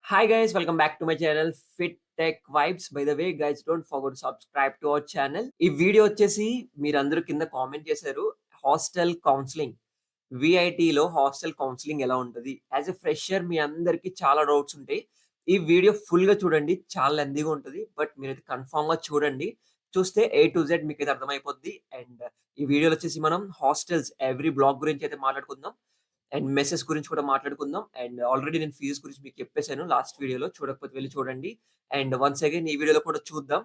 Hi guys, welcome back to my channel Fit Tech Vibes. By the way, guys, don't forget to subscribe to our channel. ఈ video వచ్చేసి మీరందరూ కింద comment చేశారు. Hostel counselling విఐటిలో hostel counselling ఎలా ఉంటది? As a fresher మీ అందరికి చాలా doubts ఉంటాయి. ఈ వీడియో ఫుల్‌గా చూడండి. చాలా లెంథీగా ఉంటది. బట్ మీరైతే కన్ఫర్మ్‌గా చూడండి. చూస్తే ఏ టు జెడ్ మీకైతే అర్థమైపోద్ది. అండ్ ఈ వీడియోలో వచ్చేసి మనం హాస్టల్స్ ఎవ్రీ బ్లాక్ గురించి అయితే మాట్లాడుకుందాం. అండ్ మెసెస్ గురించి కూడా మాట్లాడుకుందాం. అండ్ ఆల్రెడీ నేను ఫీజెస్ గురించి మీకు చెప్పేసాను లాస్ట్ వీడియోలో. చూడకపోతే వెళ్లి చూడండి. అండ్ వన్స్ అగైన్ ఈ వీడియోలో కూడా చూద్దాం.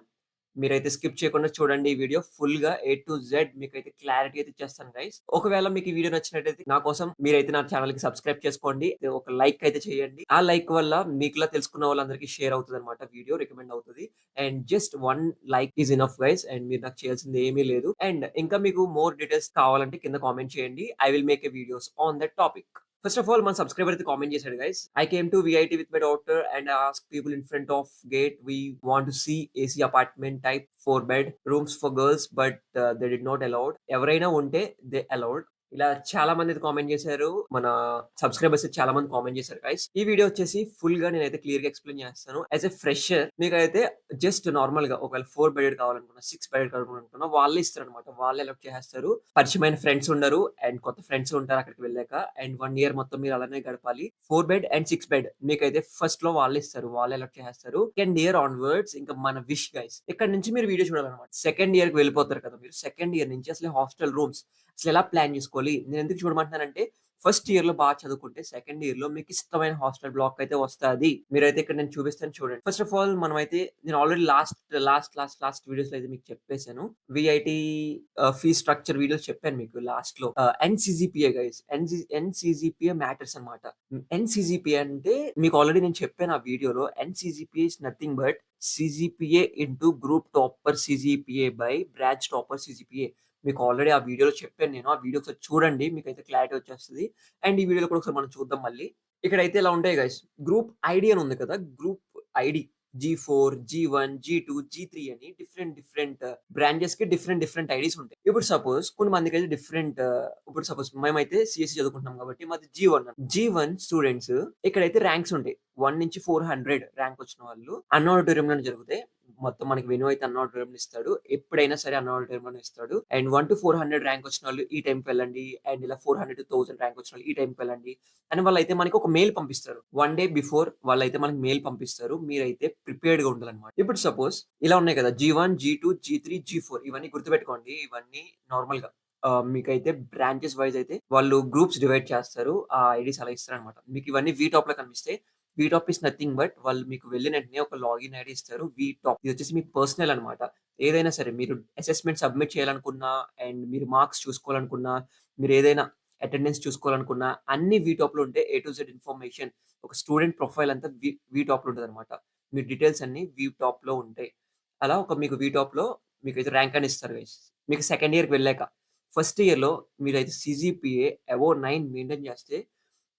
మీరైతే స్కిప్ చేయకుండా చూడండి ఈ వీడియో ఫుల్‌గా ఏ టు జెడ్ మీకైతే క్లారిటీ అయితే ఇచ్చేస్తాను గైస్. ఒకవేళ మీకు ఈ వీడియో నచ్చినట్టయితే నా కోసం మీరైతే నా ఛానెల్‌కి సబ్స్క్రైబ్ చేసుకోండి. ఒక లైక్ అయితే చేయండి. ఆ లైక్ వల్ల మీకులా తెలుసుకున్న వాళ్ళందరికీ షేర్ అవుతదన్నమాట. వీడియో రికమెండ్ అవుతది. And just 1 like is enough guys. And మీరు నాకు చేయాల్సింది ఏమీ లేదు. అండ్ ఇంకా మీకు మోర్ డీటెయిల్స్ కావాలంటే కింద కామెంట్ చేయండి. I will make a videos on that topic. First of all మన సబ్స్క్రైబర్ అయితే కామెంట్ చేశాడు guys. I came to VIT with my daughter and ask people in front of gate we want to see AC apartment type 4 bed rooms for girls but they did not allowed. ఎవరైనా ఉంటే they allowed. ఇలా చాలా మంది అయితే comment చేశారు. మన subscribers అయితే చాలా మంది కామెంట్ చేశారు గైస్. ఈ వీడియో వచ్చేసి ఫుల్ గా నేనైతే క్లియర్ గా ఎక్స్‌ప్లెయిన్ చేస్తాను. యాస్ ఎ ఫ్రెషర్ మీకైతే జస్ట్ నార్మల్‌గా ఒకవేళ 4 బెడెడ్ కావాలనుకున్నా, 6 బెడెడ్ కావాలనుకున్నా వాళ్ళే ఇస్తారనమాట. వాళ్ళే అలౌట్ చేసేస్తారు. పరిచయమైన ఫ్రెండ్స్ ఉండరు అండ్ కొత్త ఫ్రెండ్స్ ఉంటారు అక్కడికి వెళ్ళాక. అండ్ 1 ఇయర్ మొత్తం మీరు అలానే గడపాలి. 4 బెడ్ అండ్ 6 బెడ్ మీకైతే ఫస్ట్ లో వాళ్ళే ఇస్తారు. వాళ్ళే అలౌట్ చేసేస్తారు. సెకండ్ ఇయర్ ఆన్వర్డ్స్ ఇంకా మన విష్ గైస్. ఇక్కడ నుంచి మీరు వీడియో చూడాలన్నమాట. సెకండ్ ఇయర్‌కి వెళ్ళిపోతారు కదా మీరు. సెకండ్ ఇయర్ నుంచి అసలు హాస్టల్ రూమ్స్ అసలెలా ప్లాన్ జేసుకోవాలి? నేనెందుకు చూడమంటున్నానంటే, ఫస్ట్ ఇయర్‌లో చదువుకుంటే, సెకండ్ ఇయర్‌లో మీకిష్టమైన హాస్టల్ బ్లాక్ అయితే వస్తాది. మీరైతే ఇక్కడ నేను చూపిస్తాను చూడండి. ఫస్ట్ ఆఫ్ ఆల్ మనమైతే నేను ఆల్రెడీ లాస్ట్ వీడియోస్‌లో అయితే మీకు చెప్పేసాను. వీఐటీ ఫీస్ స్ట్రక్చర్ వీడియోస్ చెప్పాను మీకు లాస్ట్‌లో. ఎన్‌సీజీపీఏ గైస్. ఎన్‌సీజీపీఏ మ్యాటర్స్ అన్నమాట. ఎన్‌సీజీపీఏ అంటే మీకు ఆల్రెడీ నేను చెప్పాను ఆ వీడియోలో. NCGPA is nothing but CGPA into group topper CGPA by branch topper CGPA. మీకు ఆల్రెడీ ఆ వీడియోలో చెప్పాను నేను. ఆ వీడియో ఒకసారి చూడండి. మీకైతే క్లారిటీ వచ్చేస్తది. అండ్ ఈ వీడియోలో కూడా ఒకసారి మనం చూద్దాం మళ్ళీ. ఇక్కడైతే ఇలా ఉంటాయి గైస్. గ్రూప్ ఐడీ అని ఉంది కదా! గ్రూప్ ఐడీ జీ4, జీ1, జీ2, జీ3 అని డిఫరెంట్ బ్రాంచెస్‌కి డిఫరెంట్ ఐడీస్ ఉంటాయి. ఇప్పుడు సపోజ్ కొన్ని మందికైతే ఇప్పుడు సపోజ్ మేమైతే సీఎస్‌సి చదువుకుంటున్నాం కాబట్టి మాది జీ1 జీ1 స్టూడెంట్స్ ఇక్కడైతే ర్యాంక్స్ ఉంటాయి. 1-400 ర్యాంక్ వచ్చిన వాళ్ళు అన్ ఆడిటోరియంలోనే జరుగుతాయి. మొత్తం మనకి వెన్యూ అయితే అన్ ఆడిటోరియంలో ఇస్తాడు. ఎప్పుడైనా సరే అన్ ఆడిటోరియంలోనే ఇస్తాడు. అండ్ 1-400 ర్యాంక్ వచ్చిన వాళ్ళు ఈ టైంకి వెళ్ళండి. అండ్ ఇలా 400-1000 ర్యాంక్ వచ్చిన వాళ్ళు ఈ టైంకి వెళ్ళండి. అని వాళ్ళైతే మనకి ఒక మెయిల్ పంపిస్తారు. 1 డే బిఫోర్ వాళ్ళైతే మనకి మెయిల్ పంపిస్తారు. మీరైతే ప్రిపేర్డ్‌గా ఉండాలన్నమాట. ఇప్పుడు సపోజ్ ఇలా ఉన్నాయి కదా! జీ1, జీ2, జీ3, జీ4 ఇవన్నీ గుర్తుపెట్టుకోండి. ఇవన్నీ నార్మల్‌గా మీకైతే బ్రాంచెస్ వైస్ అయితే వాళ్ళు గ్రూప్స్ డివైడ్ చేస్తారు. ఆ ఐడీస్ అలా ఇస్తారన్నమాట. మీకు ఇవన్నీ వీటాప్‌లో కనిపిస్తాయి. వీటాప్ ఈస్ నథింగ్ బట్ వాళ్ళు మీకు వెళ్ళిన వెంటనే ఒక లాగిన్ ఐడీ ఇస్తారు. వీటాప్ ఇది వచ్చేసి మీ పర్సనల్ అన్నమాట. ఏదైనా సరే మీరు అసెస్మెంట్ సబ్మిట్ చేయాలనుకున్నా అండ్ మీరు మార్క్స్ చూసుకోవాలనుకున్నా, మీరు ఏదైనా అటెండెన్స్ చూసుకోవాలనుకున్నా అన్ని వీటాప్‌లో ఉంటాయి. ఏ టు జెడ్ ఇన్ఫర్మేషన్ ఒక స్టూడెంట్ ప్రొఫైల్ అంతా వీటాప్‌లో ఉంటదన్నమాట. మీ డీటెయిల్స్ అన్నీ వీటాప్‌లో ఉంటాయి. అలా ఒక మీకు వీటాప్‌లో మీకైతే ర్యాంక్ అని ఇస్తారు గైస్. మీకు సెకండ్ ఇయర్‌కి వెళ్ళాక. ఫస్ట్ ఇయర్‌లో మీరైతే సీజీపీఏ అబోవ్ 9 మెయింటైన్ చేస్తే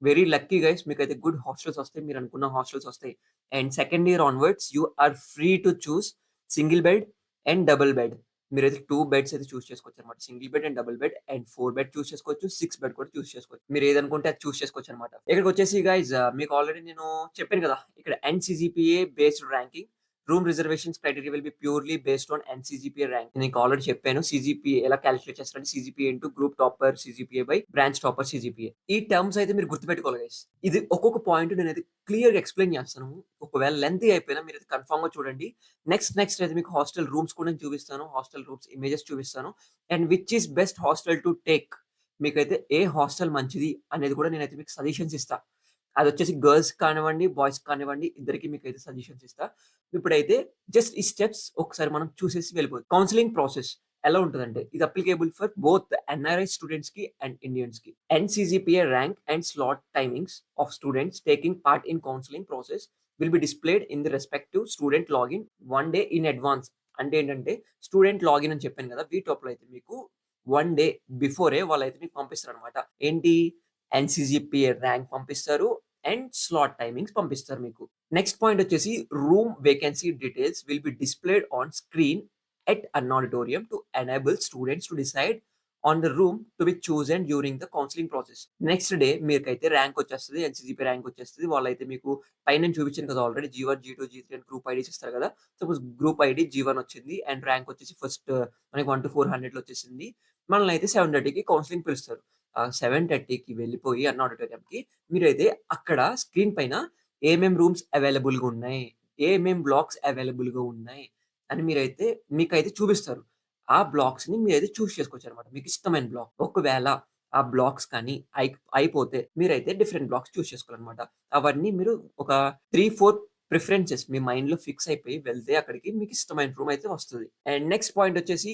వెరీ లక్కీ గైస్ మీకైతే గుడ్ హాస్టల్స్ వస్తాయి. మీరనుకున్న హాస్టల్స్ వస్తాయి. And second year onwards you are free to choose single bed and double bed. మీరైతే 2 బెడ్స్ అయితే చూజ్ చేసుకోవచ్చనమాట. Single bed and double bed and 4 bed choose చేసుకోవచ్చు. 6 bed కూడా choose చేసుకోవచ్చు. మీరు ఏదనుకుంటే అది చూజ్ చేసుకోవచ్చనమాట. ఇక్కడికొచ్చేసి గైస్ మీకు ఆల్రెడీ నేను చెప్పాను కదా! ఇక్కడ NCGPA based ranking. Room reservations criteria will be purely based on NCGPA rank. నేను ఆల్రెడీ చెప్పాను. సీజీపీఏ ఎలా కాలిక్యులేట్ చేస్తారంటే CGPA into group topper CGPA by branch topper CGPA. ఈ టర్మ్స్ అయితే మీరు గుర్తుపెట్టుకోవాలి గైస్. ఇది ఒక్కొక్క పాయింట్ నేనైతే క్లియర్‌గా ఎక్స్‌ప్లెయిన్ చేస్తాను. ఒకవేళ లెంతీ అయిపోయినా మీరైతే కన్ఫర్మ్‌గా చూడండి. నెక్స్ట్ అయితే మీకు హాస్టల్ రూమ్స్ కూడా నేను చూపిస్తాను. హాస్టల్ రూమ్స్ ఇమేజెస్ చూపిస్తాను. And which is best hostel to take. మీకైతే ఏ హాస్టల్ మంచిది అనేది కూడా నేనైతే మీకు సజెషన్స్ ఇస్తా. అదొచ్చేసి గర్ల్స్ కానివ్వండి, బాయ్స్ కానివ్వండి ఇద్దరికీ మీకైతే సజెషన్స్ ఇస్తా. ఇప్పుడైతే జస్ట్ ఈ స్టెప్స్ ఒకసారి మనం చూసేసి వెళ్ళిపోదాం. కౌన్సెలింగ్ ప్రాసెస్ ఎలా ఉంటదంటే ఇది అప్లికేబుల్ ఫర్ బోత్ ఎన్ఆర్ఐ స్టూడెంట్స్‌కి అండ్ ఇండియన్స్‌కి. NCGPA rank and slot timings of students taking part in counselling process will be displayed in the respective student login 1 day in advance. అంటే ఏంటంటే స్టూడెంట్ లాగిన్ అని చెప్పాను కదా! వీటాప్‌లో అయితే మీకు 1 డే బిఫోరే వాళ్ళైతే మీకు పంపిస్తారనమాట. ఏంటి ఎన్‌సీజీపీఏ ర్యాంక్ పంపిస్తారు అండ్ స్లాట్ టైమింగ్స్ పంపిస్తారు మీకు. నెక్స్ట్ పాయింట్ వచ్చేసి room vacancy details will be displayed on screen at an auditorium to enable students to decide on the room to B chosen during the counselling process. Next day మీకైతే rank వచ్చేస్తది. ఎన్‌సీజీపీ rank వచ్చేస్తది. వాళ్ళైతే మీకు పైన నేను చూపించాను కదా ఆల్రెడీ జీ1, జీ2, జీ3 అని గ్రూప్ ఐడీస్ ఇస్తారు కదా! సపోజ్ గ్రూప్ ఐడీ జీ1 వచ్చింది అండ్ ర్యాంక్ వచ్చేసి ఫస్ట్ మనకి 1-400లో వచ్చేసింది. మనల్నయితే 7:30కి కౌన్సిలింగ్ పిలుస్తారు. 7:30కి వెళ్ళిపోయి అన్న ఆడిటోరియంకి మీరైతే అక్కడ స్క్రీన్ పైన ఏమేం రూమ్స్ అవైలబుల్‌గా ఉన్నాయి, ఏమేం బ్లాక్స్ అవైలబుల్‌గా ఉన్నాయి అని మీకైతే చూపిస్తారు. ఆ బ్లాక్స్‌ని మీరైతే చేసుకోవచ్చనమాట. మీకిష్టమైన బ్లాక్. ఒకవేళ ఆ బ్లాక్స్ కానీ అయిపోతే మీరైతే డిఫరెంట్ బ్లాక్స్ చేసుకోవాలనమాట. అవన్నీ మీరు ఒక 3, 4 ప్రిఫరెన్సెస్ మీ మైండ్‌లో ఫిక్స్ అయిపోయి వెళ్తే అక్కడికి మీకిష్టమైన రూమ్ అయితే వస్తది. అండ్ నెక్స్ట్ పాయింట్ వచ్చేసి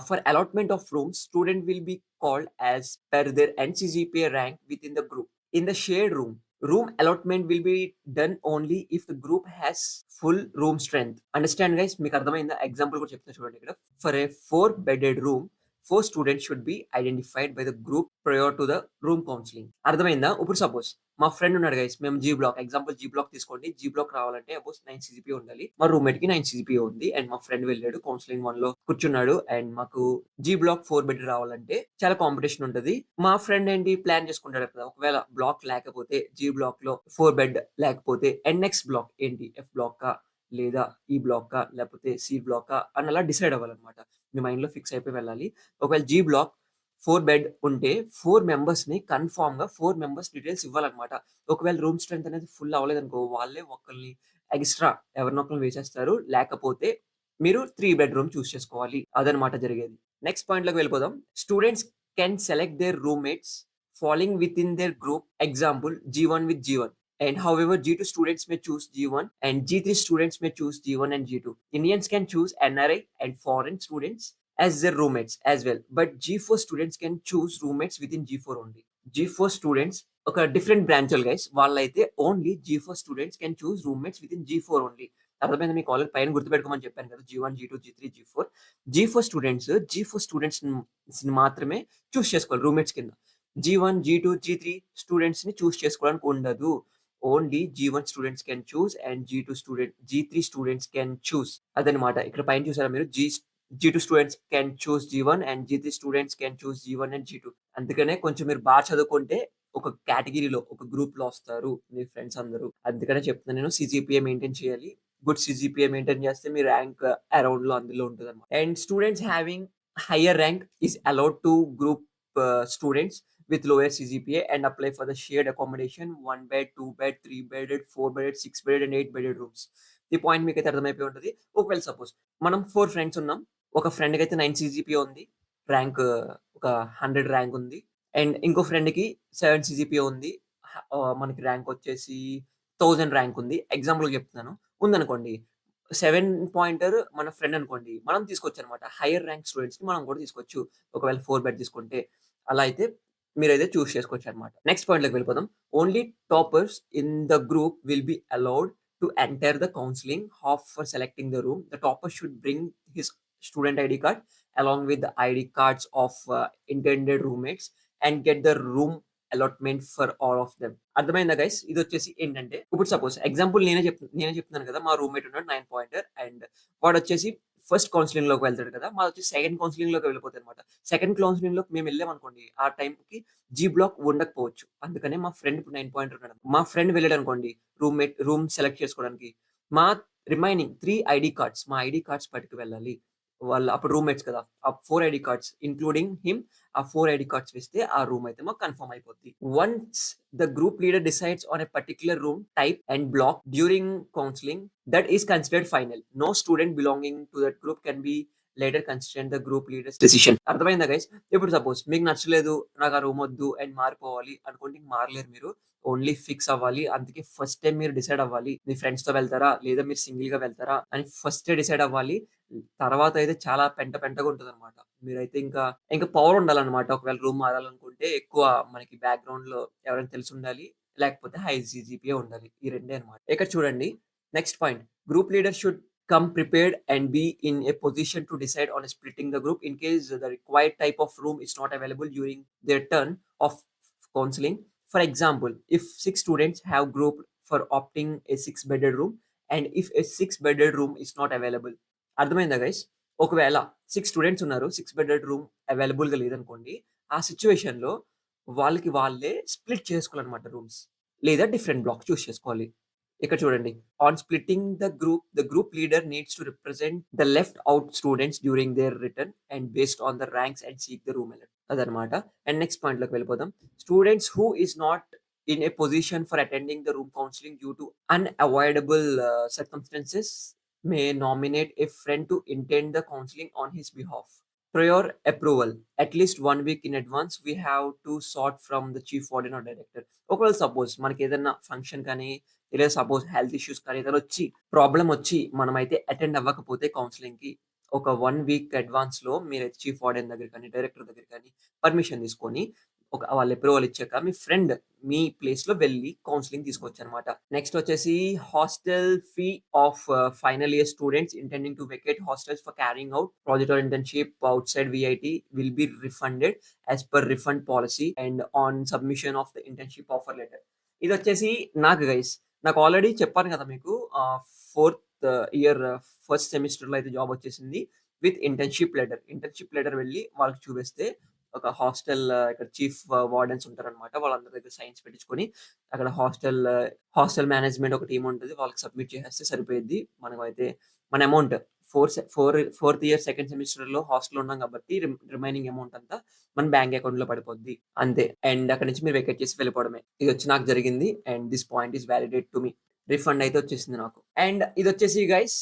for allotment of rooms student will be called as per their NCGPA rank within the group. In the shared room, room allotment will be done only if the group has full room strength. Understand guys? మీకు అర్థమైందా? Example కూడా చెప్తున్నా చూడండి ఇక్కడ. For a 4 bedded room, 4 students should be identified by the group prior to the room counseling. అర్థమైందా? ఇప్పుడు suppose మా friend ఉన్నాడు గైస్. మేము G block example G block తీసుకోండి. జీ బ్లాక్ రావాలంటే అబోవ్ 9 సీజీపీఏ ఉండాలి. మా రూమ్‌మేట్‌కి 9 సీజీపీఏ ఉంది. అండ్ మా ఫ్రెండ్ వెళ్ళాడు కౌన్సిలింగ్ 1లో కూర్చున్నాడు. అండ్ మాకు జీ బ్లాక్ 4 బెడ్ రావాలంటే చాలా కాంపిటీషన్ ఉంటది. మా ఫ్రెండ్ ఏంటి ప్లాన్ చేసుకుంటాడు కదా! ఒకవేళ బ్లాక్ లేకపోతే జీ బ్లాక్‌లో 4 బెడ్ లేకపోతే అండ్ నెక్స్ట్ బ్లాక్ ఏంటి ఎఫ్ బ్లాకా? లేదా ఈ బ్లాకా? లేకపోతే సి బ్లాకా? అని అలా డిసైడ్ అవ్వాలన్నమాట. మీ మైండ్‌లో ఫిక్స్ అయిపోయి వెళ్ళాలి. ఒకవేళ జీ బ్లాక్ 4 బెడ్ ఉంటే 4 మెంబర్స్‌ని కన్ఫర్మ్‌గా 4 మెంబర్స్ డీటెయిల్స్ ఇవ్వాలన్నమాట. ఒకవేళ రూమ్ స్ట్రెంత్ అనేది ఫుల్ అవ్వలేదనుకో వాళ్ళే ఒకళ్ళని ఎక్స్‌ట్రా ఎవరినో ఒకళ్ళని వేసేస్తారు. లేకపోతే మీరు 3 బెడ్‌రూమ్ చేసుకోవాలి. అదనమాట జరిగేది. నెక్స్ట్ పాయింట్‌లోకి వెళ్ళిపోదాం. Students can select their roommates falling within their group. Example G one with G one. And however, G2 students may choose G1 and G3 students may choose G1 and G2. Indians can choose NRI and foreign students as their roommates as well. But G4 students can choose roommates within G4 only. G4 students ఒక different బ్రాంచోలు guys. వాళ్ళైతే only G4 students can choose roommates within G4 only. అర్థమైందా మీకు already పైన గుర్తుపెట్టుకోమని చెప్పాను కదా! G1, G2, G3, G4. G4 స్టూడెంట్స్‌ని మాత్రమే చేసుకోవాలి రూమ్‌మేట్స్ కింద. G1, G2, G3 స్టూడెంట్స్‌ని చేసుకోవడానికి ఉండదు. Only G1 students can choose and G3 students can choose. అదనమాట. ఇక్కడ పైన చూసారా మీరు G2 students can choose G1 and G3 students can choose G1 and G2. అందుకనే కొంచెం మీరు చదువుకుంటే ఒక కేటగిరీలో, ఒక గ్రూప్‌లో వస్తారు మీ ఫ్రెండ్స్ అందరూ. అందుకనే చెప్తున్నాను నేను సీజీపీఏ మెయింటైన్ చేయాలి. గుడ్ సీజీపీఏ మెయింటైన్ చేస్తే మీ ర్యాంక్ అరౌండ్‌లో అందులో ఉంటదన్నమాట. And students having hire rank is allowed to group students with lower CGPA and apply for the shared accommodation 1 bed, 2 bed, 3 bedded, 4 bedded, 6 bedded and 8 bedded rooms. ఈ point మీకైతే అర్థమైపోయి ఉంటది. ఒకవేళ suppose మనం 4 friends ఉన్నాం. ఒక ఫ్రెండ్‌కైతే 9 సీజీపీఏ ఉంది. Rank ఒక 100 ర్యాంక్ ఉంది. అండ్ ఇంకో ఫ్రెండ్‌కి 7 సీజీపీఏ ఉంది. మనకి ర్యాంక్ వచ్చేసి 1000 ర్యాంక్ ఉంది. ఎగ్జాంపుల్‌గా చెప్తున్నాను. ఉందనుకోండి. 7 పాయింటర్ మన ఫ్రెండ్ అనుకోండి. మనం తీసుకోవచ్చనమాట. హైయర్ ర్యాంక్ స్టూడెంట్స్‌ని మనం కూడా తీసుకోవచ్చు. ఒకవేళ 4 బెడ్ తీసుకుంటే. అలా అయితే మీరైతే చేసుకోవచ్చనమాట. నెక్స్ట్ పాయింట్‌లోకి వెళ్ళిపోదాం. Only toppers in the group will be allowed to enter the counselling half for selecting the room. The topper should bring his student ID card along with the ID cards of intended roommates and get the room allotment for all of them. అర్థమైందా guys? ఇదొచ్చేసి ఏంటంటే ఇప్పుడు suppose example నేనే చెప్తున్నాను కదా! మా roommate ఉన్నాడు 9 pointer and వాడొచ్చేసి first కౌన్సిలింగ్‌లోకి వెళ్తాడు కదా! మాదొచ్చేసి సెకండ్ కౌన్సిలింగ్‌లోకి వెళ్ళిపోతాదనమాట. సెకండ్ కౌన్సిలింగ్‌లోకి మేమెళ్ళామనుకోండి, ఆ టైంకి జీ బ్లాక్ ఉండకపోవచ్చు. అందుకనే మా ఫ్రెండ్ ఇప్పుడు 9 పాయింటర్ ఉన్నాడు. మా ఫ్రెండ్ వెళ్ళాడనుకోండి రూమ్ సెలెక్ట్ చేసుకోవడానికి. మా రిమైనింగ్ 3 ఐడీ కార్డ్స్ మా ఐడీ కార్డ్స్ పట్టుకు వెళ్ళాలి. వాళ్ళు అప్పుడు రూమ్‌మేట్స్ కదా! ఆ 4 ఐడీ కార్డ్స్ ఇంక్లూడింగ్ హిమ్ ఆ 4 ఐడీ కార్డ్స్ వేస్తే ఆ రూమ్ అయితే మాకు కన్ఫర్మ్ అయిపోద్ది. Once the group leader decides on a particular room type and block during counselling that is considered final. No student belonging to that group can be later consider the group leaders decision. అర్థమైందా guys? ఇప్పుడు suppose మీకు నచ్చలేదు, నాకు ఆ room వద్దు and మారిపోవాలి అనుకుంటే మారలేరు మీరు. ఓన్లీ ఫిక్స్ అవ్వాలి. అందుకే ఫస్ట్ టైమ్ మీరు డిసైడ్ అవ్వాలి. మీ ఫ్రెండ్స్‌తో వెళ్తారా? లేదా మీరు సింగిల్‌గా వెళ్తారా? అని ఫస్టే డిసైడ్ అవ్వాలి. తర్వాత అయితే చాలా పెంటగా ఉంటదనమాట. మీరైతే ఇంకా పవర్ ఉండాలనమాట. ఒకవేళ రూమ్ మారాలనుకుంటే ఎక్కువ మనకి బ్యాక్‌గ్రౌండ్‌లో ఎవరైనా తెలిసుండాలి. లేకపోతే హై సీజీపీఏ ఉండాలి. ఈ రెండే అనమాట. ఇక్కడ చూడండి next point. Group leader should come prepared and be in a position to decide on splitting the group in case the required type of room is not available during their turn of counseling. For example, if 6 students have grouped for opting a 6 bedded room and if a 6 bedded room is not available. అర్థమైందా guys? ఒకవేళ 6 students ఉన్నారు. 6 bedded room అవైలబుల్‌గా లేదనుకోండి. ఆ సిట్యుయేషన్‌లో వాళ్ళకి వాళ్ళే split చేసుకోవాలన్నమాట రూమ్స్. లేదా డిఫరెంట్ బ్లాక్స్ చూజ్ చేసుకోవాలి. ఇక్కడ చూడండి. On splitting the group leader needs to represent the left out students during their return and based on the ranks and seek the room alert. అదనమాట. అండ్ నెక్స్ట్ పాయింట్‌లోకి వెళ్ళిపోదాం. Students who is not in a position for attending the room counseling due to unavoidable circumstances may nominate a friend to attend the counseling on his behalf. Prior approval, at least 1 week in advance, we have to sort from the chief warden or director. ఒకవేళ suppose మనకేదన్నా function కానీ, లేదా suppose health issues కానీ ఏదైనా problem వచ్చి మనమైతే attend అవ్వకపోతే కౌన్సెలింగ్‌కి ఒక 1 week అడ్వాన్స్‌లో మీరైతే చీఫ్ వార్డెన్ దగ్గర కానీ, డైరెక్టర్ దగ్గర కానీ పర్మిషన్ తీసుకొని వాళ్ళు అప్రూవల్ ఇచ్చాక మీ ఫ్రెండ్ మీ ప్లేస్‌లో వెళ్లి కౌన్సెలింగ్ తీసుకోవచ్చనమాట. నెక్స్ట్ వచ్చేసి hostel fee of final year students intending to vacate hostels for carrying out project or internship outside VIT will be refunded as per refund policy and on submission of the internship offer letter. ఇదొచ్చేసి నాకు already చెప్పాను కదా మీకు fourth year first సెమిస్టర్‌లో అయితే job వచ్చేసింది with internship letter వెళ్లి వాళ్ళకి చూపిస్తే ఒక ఇక్కడ చీఫ్ వార్డెన్స్ ఉంటారనమాట. వాళ్ళందరి దగ్గర సైన్స్ పెట్టించుకొని అక్కడ హాస్టల్ మేనేజ్మెంట్ ఒక టీమ్ ఉంటది. వాళ్ళకి సబ్మిట్ చేసేస్తే సరిపోయిద్ది. మనమైతే మన అమౌంట్ ఫోర్త్ ఇయర్ సెకండ్ సెమిస్టర్‌లో హాస్టల్‌లో ఉన్నాం కాబట్టి రిమైనింగ్ అమౌంట్ అంతా మన బ్యాంక్ అకౌంట్‌లో పడిపోద్ది. అంతే. అండ్ అక్కడి నుంచి మీరు వెకేట్ చేసి వెళ్ళిపోవడమే. ఇదొచ్చి నాకు జరిగింది. And this point is validate to me. Refund అయితే వచ్చేసింది నాకు. అండ్ ఇదొచ్చేసి గైస్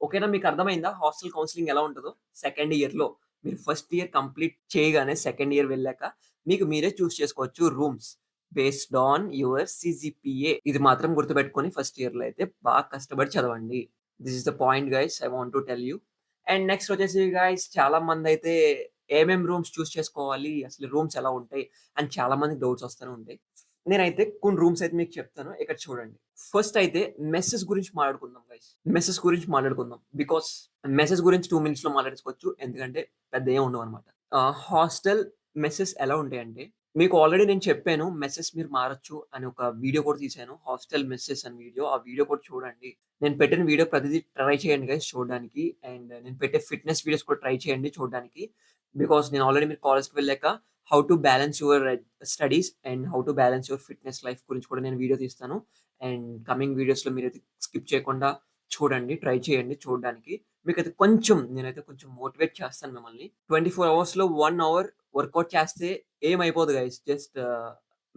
ఓకేనా, మీకు అర్థమైందా హాస్టల్ కౌన్సెలింగ్ ఎలా ఉంటదో? సెకండ్ ఇయర్‌లో మీరు ఫస్ట్ ఇయర్ కంప్లీట్ చేయగానే సెకండ్ ఇయర్ వెళ్ళాక మీకు మీరే చూస్ చేసుకోవచ్చు rooms based on your CGPA. ఇది మాత్రం గుర్తుపెట్టుకొని ఫస్ట్ ఇయర్‌లో అయితే బాగా కష్టపడి చదవండి. This is the point guys I want to tell you. And next వచ్చేసి గైస్ చాలా మందైతే ఏమేం రూమ్స్ చూస్ చేసుకోవాలి, అసలు రూమ్స్ ఎలా ఉంటాయి అని చాలా మందికి డౌట్స్ వస్తూనే ఉంటాయి. నేనైతే కొన్ని రూమ్స్ అయితే మీకు చెప్తాను. ఇక్కడ చూడండి. ఫస్ట్ అయితే మెసెస్ గురించి మాట్లాడుకుందాం గైస్. మెసెస్ గురించి మాట్లాడుకుందాం. బికాస్ మెసెస్ గురించి 2 మినిట్స్‌లో మాట్లాడేసుకోవచ్చు. ఎందుకంటే పెద్ద ఏం ఉండవనమాట. హాస్టల్ మెసెస్ ఎలా ఉంటాయంటే మీకు ఆల్రెడీ నేను చెప్పాను. మెసెస్ మీరు మారొచ్చు అని ఒక వీడియో కూడా తీశాను. హాస్టల్ మెసెస్ అని వీడియో. ఆ వీడియో కూడా చూడండి. నేను పెట్టిన వీడియో ప్రతిదీ ట్రై చేయండి గైస్ చూడడానికి. అండ్ నేను పెట్టే ఫిట్‌నెస్ వీడియోస్ కూడా ట్రై చేయండి చూడడానికి. బికాస్ నేను ఆల్రెడీ మీరు కాలేజ్‌కి వెళ్ళాక how to balance your studies and how to balance your fitness life గురించి కూడా నేను వీడియో తీస్తాను. అండ్ కమింగ్ వీడియోస్‌లో మీరైతే స్కిప్ చేయకుండా చూడండి. ట్రై చేయండి చూడడానికి. నేనైతే కొంచెం మోటివేట్ చేస్తాను మిమ్మల్ని. 24 అవర్స్‌లో 1 అవర్ వర్కౌట్ చేస్తే ఏమైపోదు గైస్. జస్ట్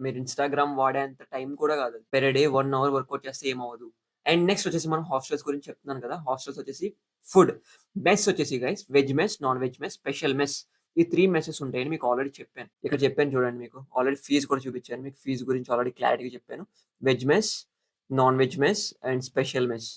మీరు ఇన్‌స్టాగ్రామ్ వాడేంత టైం కూడా కాదు. పెర్ డే 1 అవర్ వర్కౌట్ చేస్తే ఏమవ్వదు. అండ్ నెక్స్ట్ వచ్చేసి మనం హాస్టల్స్ గురించి చెప్తున్నాను కదా! హాస్టల్స్ వచ్చేసి ఫుడ్. మెస్ వచ్చేసి guys veg mess, non veg mess, special mess. ఈ 3 మెసెస్ ఉంటాయని మీకు ఆల్రెడీ చెప్పాను. ఇక్కడ చెప్పాను చూడండి మీకు. ఆల్రెడీ ఫీస్ కూడా చూపించాను. మీకు ఫీస్ గురించి ఆల్రెడీ క్లారిటీగా చెప్పాను. Veg mess, non veg mess and special mess.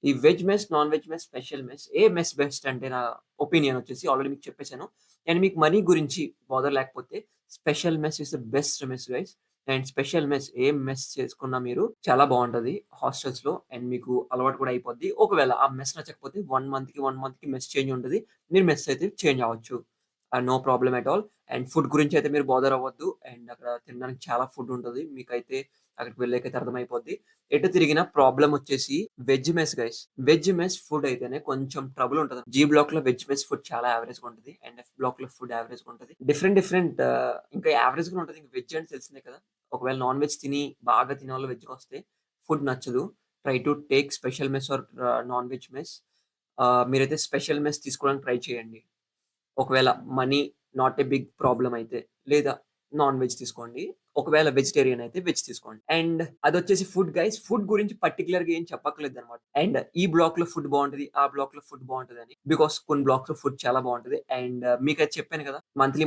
ఈ veg mess, non veg mess, special mess ఏ మెస్ బెస్ట్ అంటే నా ఒపీనియన్ వచ్చేసి ఆల్రెడీ మీకు చెప్పేసాను. అండ్ మీకు మనీ గురించి బాదర్ లేకపోతే special mess is the best mess guys. And special mess ఏం మెస్ చేసుకున్నా మీరు చాలా బావుంటది హాస్టల్స్‌లో. అండ్ మీకు అలవాటు కూడా అయిపోద్ది. ఒకవేళ ఆ మెస్ నచ్చకపోతే 1 మంత్‌కి మెస్ చేంజ్ ఉంటది. మీరు మెస్ అయితే చేంజ్ అవ్వచ్చు. No problem at all. And food గురించి అయితే మీరు బాదర్ అవ్వద్దు. అండ్ అక్కడ తినడానికి చాలా ఫుడ్ ఉంటది. మీకైతే అక్కడికి వెళ్ళాకైతే అర్థమైపోద్ది. ఎటు తిరిగినా ప్రాబ్లమ్ వచ్చేసి veg mess guys. Veg mess food అయితేనే కొంచెం ట్రబుల్ ఉంటది. జీ బ్లాక్‌లో వెజ్ మెస్ ఫుడ్ చాలా యావరేజ్‌గా ఉంటది. అండ్ ఎఫ్ బ్లాక్‌లో ఫుడ్ యావరేజ్‌గా ఉంటది. డిఫరెంట్ ఇంకా యావరేజ్‌గా ఉంటది. ఇంక వెజ్ అంటే తెలిసిందే కదా! ఒకవేళ నాన్ వెజ్ బాగా తినేవాళ్ళు వెజ్‌కొస్తే ఫుడ్ నచ్చదు. Try to take special mess or non veg mess. మీరైతే స్పెషల్ మెస్ తీసుకోవడానికి ట్రై చేయండి. ఒకవేళ money not a big problem అయితే. లేదా నాన్ వెజ్ తీసుకోండి. ఒకవేళ వెజిటేరియన్ అయితే వెజ్ తీసుకోండి. అండ్ అదొచ్చేసి ఫుడ్ గైస్. ఫుడ్ గురించి పర్టిక్యులర్‌గా ఏం చెప్పక్కర్లేదన్నమాట. అండ్ ఈ బ్లాక్‌లో ఫుడ్ బావుంటది. ఆ బ్లాక్‌లో ఫుడ్ బావుంటదని. బికాస్ కొన్ని బ్లాక్స్‌లో ఫుడ్ చాలా బావుంటది. అండ్ మీకైతే చెప్పాను కదా! మంత్లీ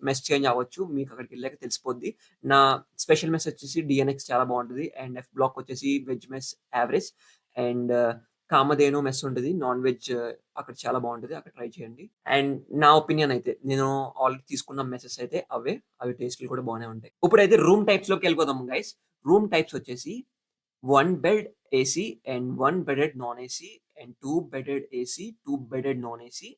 మెస్ చేంజ్ అవ్వచ్చు. మీకు అక్కడికెళ్ళాక తెలిసిపోద్ది. నా స్పెషల్ మెస్ వచ్చేసి డీఎన్ఎక్స్ చాలా బావుంటది. అండ్ ఎఫ్ బ్లాక్ వచ్చేసి veg mess average. And Kamadhenu mess ఉంటది. నాన్ వెజ్ అక్కడ చాలా బావుంటది. అక్కడ ట్రై చేయండి. అండ్ నా ఒపీనియన్ అయితే నేను ఆల్రెడీ తీసుకున్న మెసెస్ అయితే అవే. అవి టేస్ట్‌లు కూడా బానే ఉంటాయి. ఇప్పుడైతే రూమ్ టైప్స్‌లోకెళ్ళిపోదాం గైస్. రూమ్ టైప్స్ వచ్చేసి 1 bed AC and 1 bedded non AC and 2 bedded AC, 2 bedded non AC,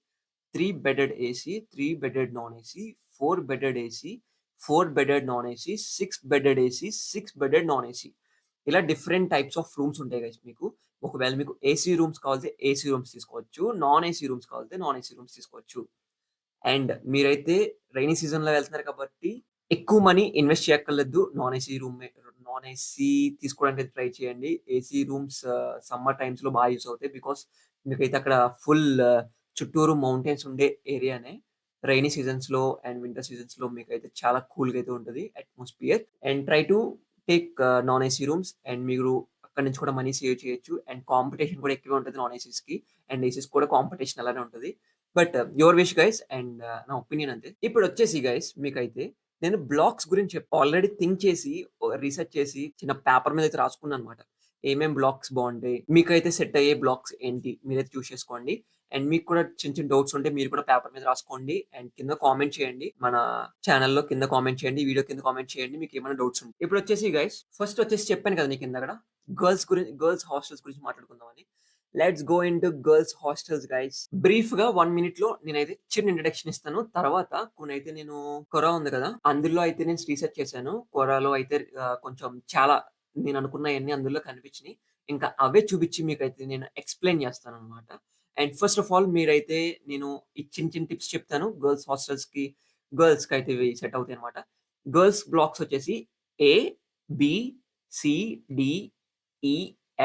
3 bedded AC, 3 bedded non AC, 4 bedded AC, 4 bedded non AC, 6 bedded AC, 6 bedded non AC. ఇలా different types of rooms ఉంటాయి guys మీకు. ఒకవేళ మీకు AC rooms కావాలితే AC rooms తీసుకోవచ్చు. Non AC rooms కావాలితే non AC rooms తీసుకోవచ్చు. And మీరైతే రైనీ సీజన్‌లో వెళ్తున్నారు కాబట్టి ఎక్కువ మనీ ఇన్వెస్ట్ చేయక్కర్లేదు. నాన్ ఏసీ తీసుకోవడానికి ట్రై చేయండి. ఏసీ రూమ్స్ సమ్మర్ టైమ్స్‌లో బాగా యూజ్ అవుతాయి. బికాస్ మీకైతే అక్కడ ఫుల్ చుట్టూరు మౌంటైన్స్ ఉండే ఏరియానే. రైనీ సీజన్స్‌లో అండ్ వింటర్ సీజన్స్‌లో మీకైతే చాలా కూల్‌గా అయితే ఉంటది atmosphere. And try to take non AC rooms and మీరు అక్కడి నుంచి కూడా మనీ సేవ్ చేయొచ్చు. అండ్ కాంపిటీషన్ కూడా ఎక్కువే ఉంటది నాన్ ఏసీస్‌కి. అండ్ ఏసీస్ కూడా కాంపిటీషన్ అలానే ఉంటది. But your wish guys and నా ఒపీనియన్ అంతే. ఇప్పుడొచ్చేసి గైస్ మీకైతే నేను బ్లాక్స్ గురించి ఆల్రెడీ థింక్ చేసి, రిసర్చ్ చేసి చిన్న పేపర్ మీద అయితే రాసుకున్నానన్నమాట. ఏమేం బ్లాక్స్ బావుంటాయి, మీకైతే సెట్ అయ్యే బ్లాక్స్ ఏంటి మీరైతే చూస్ చేసుకోండి. అండ్ మీకు కూడా చిన్న చిన్న డౌట్స్ ఉంటే మీరు కూడా పేపర్ మీద రాసుకోండి. అండ్ కింద కామెంట్ చేయండి. మన ఛానెల్‌లో కింద కామెంట్ చేయండి. వీడియో కింద కామెంట్ చేయండి. మీకేమైనా డౌట్స్ ఉంటే. ఇప్పుడొచ్చేసి గైస్ ఫస్ట్ వచ్చేసి చెప్పాను కదా మీకిందాకడ గర్ల్స్ హాస్టల్స్ గురించి మాట్లాడుకుందామని. Let's go into girls hostels guys. బ్రీఫ్‌గా 1 మినిట్‌లో నేనైతే చిన్న ఇంట్రడక్షన్ ఇస్తాను. తర్వాత కొనైతే నేను 'కొర' ఉంది కదా! అందులో అయితే నేను రీసెర్చ్ చేశాను. 'కొర'లో అయితే కొంచెం చాలా నేననుకున్నయన్నీ అందులో కనిపించినియి. ఇంకా అవే చూపించి మీకైతే నేను ఎక్స్‌ప్లెయిన్ చేస్తాననమాట. అండ్ ఫస్ట్ ఆఫ్ ఆల్ మీరైతే నేను ఈ చిన్న చిన్న టిప్స్ చెప్తాను. గర్ల్స్‌కైతే ఇవి సెట్ అవుతాయన్నమాట. గర్ల్స్ బ్లాక్స్ వచ్చేసి ఏ, B, C, D, E,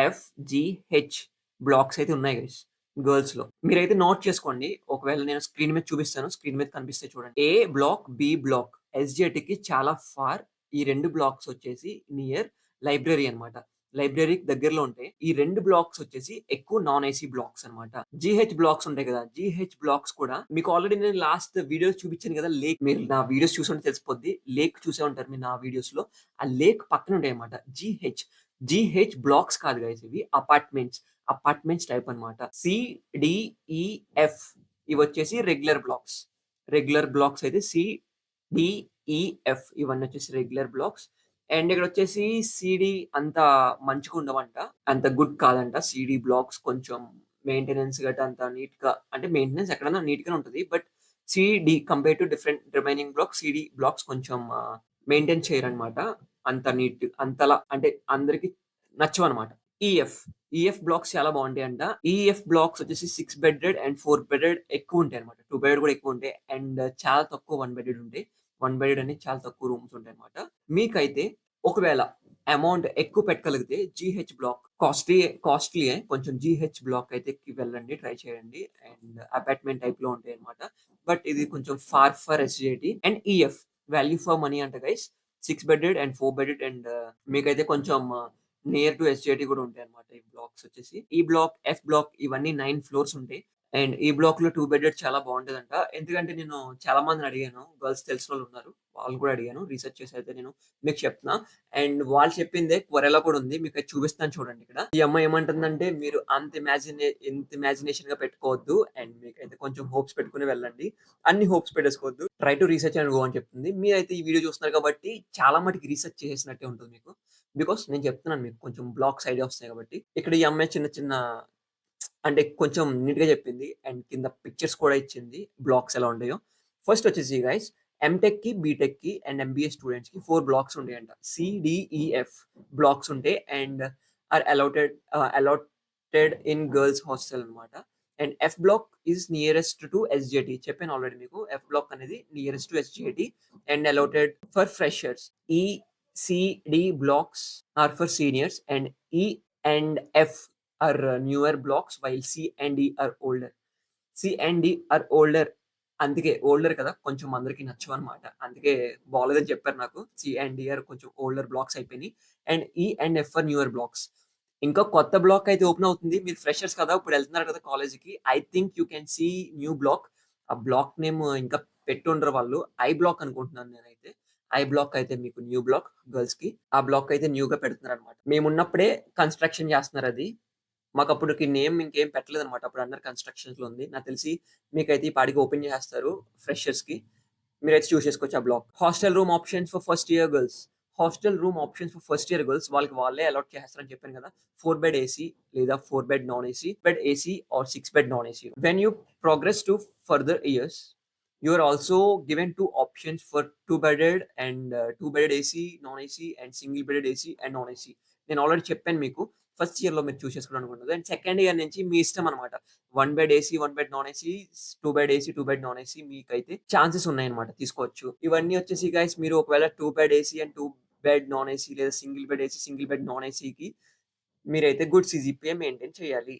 F, G, H blocks అయితే ఉన్నాయి గైస్ గర్ల్స్‌లో. మీరైతే నోట్ చేసుకోండి. ఒకవేళ నేను స్క్రీన్ మీద చూపిస్తాను. స్క్రీన్ మీద కనిపిస్తాయి చూడండి. ఏ బ్లాక్, బి బ్లాక్ ఎస్‌జెట్‌కి చాలా ఫార్. ఈ 2 బ్లాక్స్ వచ్చేసి నియర్ లైబ్రరీ అన్నమాట. లైబ్రరీకి దగ్గరలో ఉంటాయి. ఈ 2 బ్లాక్స్ వచ్చేసి ఎక్కువ నాన్ ఏసీ బ్లాక్స్ అన్నమాట. జీహెచ్ బ్లాక్స్ ఉంటాయి కదా! జీహెచ్ బ్లాక్స్ కూడా మీకు ఆల్రెడీ నేను లాస్ట్ వీడియోస్ చూపించాను కదా! లేక్ మీరు నా వీడియోస్ చూసుంటే తెలిసిపోద్ది. లేక్ చూసే ఉంటారు మీరు నా వీడియోస్‌లో. ఆ లేక్ పక్కన ఉంటాయన్నమాట. జీహెచ్. జీహెచ్ బ్లాక్స్ కాదు గైస్ ఇవి అపార్ట్మెంట్స్. అపార్ట్మెంట్స్ టైప్ అన్నమాట. సి, డి, ఈ, ఎఫ్ ఇవొచ్చేసి రెగ్యులర్ బ్లాక్స్. రెగ్యులర్ బ్లాక్స్ అయితే సి, డి, ఈ, ఎఫ్ ఇవన్నీ వచ్చేసి రెగ్యులర్ బ్లాక్స్. అండ్ ఇక్కడొచ్చేసి సీడీ అంత మంచిగుండవంట. అంత గుడ్ కాదంట. సీడీ బ్లాక్స్ కొంచెం మెయింటెనెన్స్ గట్టా అంత నీట్‌గా అంటే మెయింటెనెన్స్ ఎక్కడైనా నీట్‌గానే ఉంటది. But CD compare to different remaining blocks, CD blocks కొంచెం మెయింటైన్ చేయరనమాట. అంత నీట్ అంతలా అంటే అందరికి నచ్చవనమాట. ఈఎఫ్. ఈఎఫ్ బ్లాక్స్ చాలా బావుంటాయంట. ఈఎఫ్ బ్లాక్స్ వచ్చేసి 6 బెడెడ్ అండ్ 4 బెడెడ్ ఎక్కువుంటాయన్నమాట. 2 బెడెడ్ కూడా ఎక్కువుంటాయి. అండ్ చాలా తక్కువ 1 బెడెడ్ ఉంటాయి. 1 బెడెడ్ అనేది చాలా తక్కువ రూమ్స్ ఉంటాయన్నమాట. మీకైతే ఒకవేళ అమౌంట్ ఎక్కువ పెట్టగలిగితే జీహెచ్ బ్లాక్ కాస్ట్‌లీయే. కొంచెం జీహెచ్ బ్లాక్ అయితేకి వెళ్ళండి. ట్రై చేయండి. అండ్ అపార్ట్‌మెంట్ టైప్‌లో ఉంటాయన్నమాట. బట్ ఇది కొంచెం for SJT and EF value for money అంట guys. 6 bedded and 4 bedded and మీకైతే కొంచెం నియర్ టు ఎస్‌జేటీ కూడా ఉంటాయన్నమాట ఈ బ్లాక్స్ వచ్చేసి. ఈ బ్లాక్, ఎఫ్ బ్లాక్ ఇవన్నీ 9 ఫ్లోర్స్ ఉంటాయి. అండ్ ఈ బ్లాక్‌లో 2 బెడెడ్ చాలా బావుంటదంట. ఎందుకంటే నేను చాలా మందిని అడిగాను. గర్ల్స్ తెలిసినోళ్ళున్నారు. వాళ్ళు కూడా అడిగాను. రిసర్చ్ చేసి అయితే నేను మీకు చెప్తున్నా. అండ్ వాళ్ళు చెప్పిందే క్వరెలా కూడా ఉంది. మీకది చూపిస్తాను చూడండి ఇక్కడ. ఈ అమ్మాయి ఏమంటుందంటే మీరు ఇంత ఇమాజినేషన్‌గా పెట్టుకోవద్దు. అండ్ మీకైతే కొంచెం హోప్స్ పెట్టుకొని వెళ్ళండి. అన్ని హోప్స్ పెట్టేసుకోవద్దు. Try to research and go అని చెప్తుంది. మీరైతే ఈ వీడియో చూస్తున్నారు కాబట్టి చాలా మటికి రీసెర్చ్ చేసేసినట్టే ఉంటుంది మీకు. బికాస్ నేను చెప్తున్నాను మీకు కొంచెం బ్లాక్స్ ఐడియా వస్తాయి కాబట్టి. ఇక్కడ ఈ అమ్మాయి చిన్న చిన్న అంటే కొంచెం నీట్‌గా చెప్పింది. అండ్ కింద పిక్చర్స్ కూడా ఇచ్చింది. బ్లాక్స్ ఎలా ఉంటాయో. ఫస్ట్ వచ్చేసి గైస్ ఎంటెక్‌కి, బీటెక్‌కి అండ్ ఎంబీఏ స్టూడెంట్స్‌కి 4 బ్లాక్స్ ఉంటాయంట. సి-డి-ఈ-ఎఫ్ బ్లాక్స్ ఉంటాయి. And allotted in girls hostel అన్నమాట. And F block is nearest to SJT చెప్పాను ఆల్రెడీ మీకు. ఎఫ్ బ్లాక్ అనేది nearest to SJT and allotted for freshers. E, C, D blocks are for seniors and E and F are newer blocks while C and D are older. C and D are older. అందుకే older కదా! కొంచెం అందరికి నచ్చవనమాట. అందుకే బాలేదని చెప్పారు నాకు. C and D are కొంచెం ఓల్డర్ బ్లాక్స్ అయిపోయినాయి. And E and F are newer blocks. ఇంకా కొత్త బ్లాక్ అయితే ఓపెన్ అవుతుంది. మీరు ఫ్రెషర్స్ కదా! ఇప్పుడు ఎళ్తున్నారు కదా కాలేజ్‌కి. I think you can see new block. ఆ బ్లాక్ నేమ్ ఇంకా పెట్టుండరు వాళ్ళు. ఐ బ్లాక్ అనుకుంటున్నాను నేనైతే. ఐ బ్లాక్ అయితే మీకు న్యూ బ్లాక్ గర్ల్స్‌కి. ఆ బ్లాక్ అయితే న్యూగా పెడుతున్నారనమాట. మేమున్నప్పుడే కన్‌స్ట్రక్షన్ చేస్తున్నారది. మాకప్పుడుకి నేమ్ ఇంకేం పెట్టలేదనమాట. అప్పుడు అండర్ కన్‌స్ట్రక్షన్స్‌లో ఉంది. నాకు తెలిసి మీకైతే ఈ పాటికి ఓపెన్ చేసేస్తారు ఫ్రెషర్స్‌కి. మీరైతే చూస్ చేసుకోవచ్చు ఆ block. Hostel room options for first year girls. Hostel room options for first year girls వాళ్ళకి వాళ్ళే అలాట్ చేసేస్తారని చెప్పాను కదా! 4 బెడ్ ఏసీ లేదా 4 bed non AC, bed AC or 6 bed non AC. When you progress to further years, you are also given 2 options for 2 bedded and 2 bedded AC, non AC and single bedded AC and non AC. నేను already చెప్పాను మీకు. First ఇయర్‌లో మీరు choose చేసుకోవాలనుకుంటున్నారు. And second year నుంచి మీ ఇష్టం అనమాట. 1 bed AC, 1 bed non AC, 2 bed AC, 2 bed non AC మీకైతే ఛాన్సెస్ ఉన్నాయన్నమాట తీసుకోవచ్చు. ఇవన్నీ వచ్చేసి గైస్ మీరు ఒకవేళ 2 bed AC and 2 bed non AC లేదా single bed AC, single bed non ఏసీకి మీరైతే గుడ్ సీజీపీఏ మెయింటైన్ చేయాలి.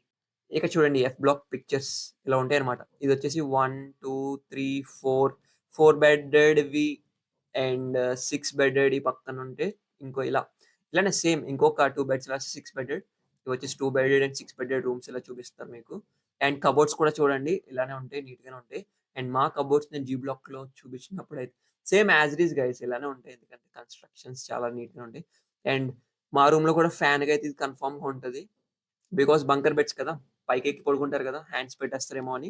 ఇక చూడండి ఎఫ్ బ్లాక్ పిక్చర్స్ ఇలా ఉంటాయన్నమాట. ఇదొచ్చేసి 1, 2, 3, 4 బెడెడ్‌వి అండ్ 6 బెడెడ్ ఈ పక్కనుంటే ఇంకో ఇలానే సేమ్ ఇంకొక 2 బెడ్స్ రాసి 6 బెడెడ్. ఇవొచ్చేసి 2 బెడెడ్ అండ్ 6 బెడెడ్ రూమ్స్ ఇలా చూపిస్తారు మీకు. అండ్ కబోర్డ్స్ కూడా చూడండి ఇలానే ఉంటాయి. నీట్‌గానే ఉంటాయి. అండ్ మా కబోర్డ్స్ నేను జీ బ్లాక్‌లో చూపించినప్పుడైతే same as it is guys ఇలానే ఉంటాయి. ఎందుకంటే కన్‌స్ట్రక్షన్స్ చాలా నీట్‌గా ఉంటాయి. అండ్ మా రూమ్‌లో కూడా ఫ్యాన్‌కైతే ఇది కన్ఫర్మ్‌గా ఉంటది. బికాజ్ బంకర్ బెడ్స్ కదా! పైకెక్కి పడుకుంటారు కదా! హ్యాండ్స్ పెట్టేస్తారేమో అని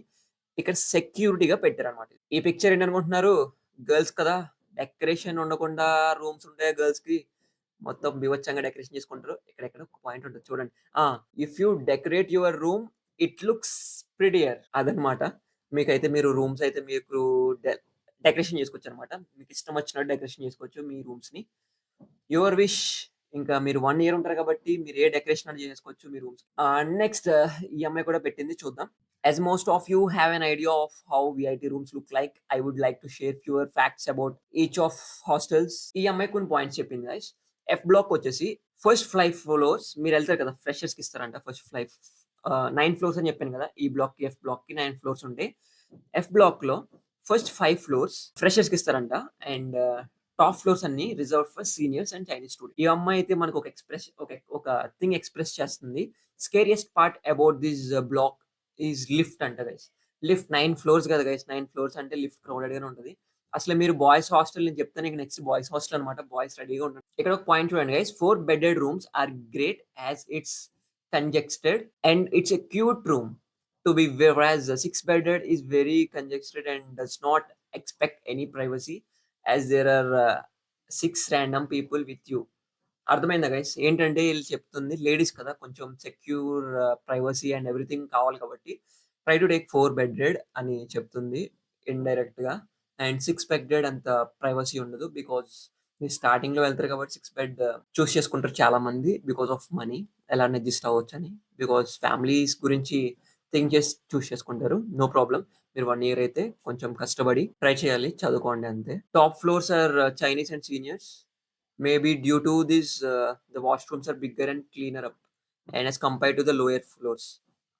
ఇక్కడ సెక్యూరిటీగా పెట్టారన్నమాట. ఈ పిక్చర్ ఏంటనుకుంటున్నారు? గర్ల్స్ కదా! డెకరేషన్ ఉండకుండా రూమ్స్ ఉంటాయా గర్ల్స్‌కి? మొత్తం బీభత్సంగా డెకరేషన్ చేసుకుంటారు. ఇక్కడెక్కడో ఒక పాయింట్ ఉంటది చూడండి. If you decorate your room it looks prettier అదనమాట. మీకైతే మీరు రూమ్స్ అయితే మీకు డె డెకరేషన్ చేసుకోవచ్చనమాట. మీకు ఇష్టం వచ్చినట్టు డెకరేషన్ చేసుకోవచ్చు మీ రూమ్స్‌ని. Your wish. ఇంకా మీరు 1 ఇయర్ ఉంటారు కాబట్టి మీరు ఏ డెకరేషన్ అన్నా చేసుకోవచ్చు మీ రూమ్స్. నెక్స్ట్ ఈ అమ్మాయి కూడా పెట్టింది చూద్దాం. As most of you have an idea of how VIT rooms look like, I would like to share fewer facts about each of hostels. ఈ అమ్మాయి కొన్ని పాయింట్స్ చెప్పింది గైస్. ఎఫ్ బ్లాక్ వచ్చేసి ఫస్ట్ 5 ఫ్లోర్స్ మీరెళ్తారు కదా! ఫ్రెషర్స్‌కి ఇస్తారంట ఫస్ట్ 9 ఫ్లోర్స్ అని చెప్పాను కదా! ఈ బ్లాక్‌కి, ఎఫ్ బ్లాక్‌కి 9 ఫ్లోర్స్ ఉంటాయి. ఎఫ్ బ్లాక్‌లో ఫస్ట్ 5 ఫ్లోర్స్ ఫ్రెషర్స్‌కి ఇస్తారంట. అండ్ టాప్ ఫ్లోర్స్ అన్ని reserved for seniors and Chinese students. ఈ అమ్మాయి అయితే మనకు ఒక థింగ్ ఎక్స్‌ప్రెస్ చేస్తుంది. Scariest part about this block is lift అంట గైస్. లిఫ్ట్ 9 ఫ్లోర్స్ కదా గైస్. 9 ఫ్లోర్స్ అంటే లిఫ్ట్ క్రౌడెడ్ గానే ఉంటది. అసలు మీరు బాయ్స్ హాస్టల్ నేను చెప్తాను ఇక నెక్స్ట్ బాయ్స్ హాస్టల్ అన్నమాట. బాయ్స్ రెడీగా ఉండండి. ఇక్కడ ఒక పాయింట్ చూడండి guys. 4 bedded rooms are great as it's congested and it's a cute room to be whereas a 6 bedded is very congested and does not expect any privacy as there are 6 random people with you. అర్థమైందా guys? ఏంటంటే ఈళ్ళు చెప్తుంది ladies కదా! కొంచెం secure privacy and everything కావాలి కాబట్టి try to take 4 bedded అని చెప్తుంది ఇండైరెక్ట్‌గా. అండ్ 6 బెడెడ్ అంత ప్రైవసీ ఉండదు. బికాజ్ మీరు స్టార్టింగ్‌లో వెళ్తారు కాబట్టి 6 బెడ్ చూజ్ చేసుకుంటారు చాలామంది బికాజ్ ఆఫ్ మనీ. ఎలా అడ్జస్ట్ అవ్వొచ్చని. బికాజ్ ఫ్యామిలీస్ గురించి థింక్ చేసి చూజ్ చేసుకుంటారు. No problem. మీరు 1 ఇయర్ అయితే కొంచెం కష్టపడి ట్రై చేయాలి. చదువుకోండి అంతే. Top floors are Chinese and seniors. Maybe due to this, the washrooms are bigger and cleaner up, and as compared to the lower floors,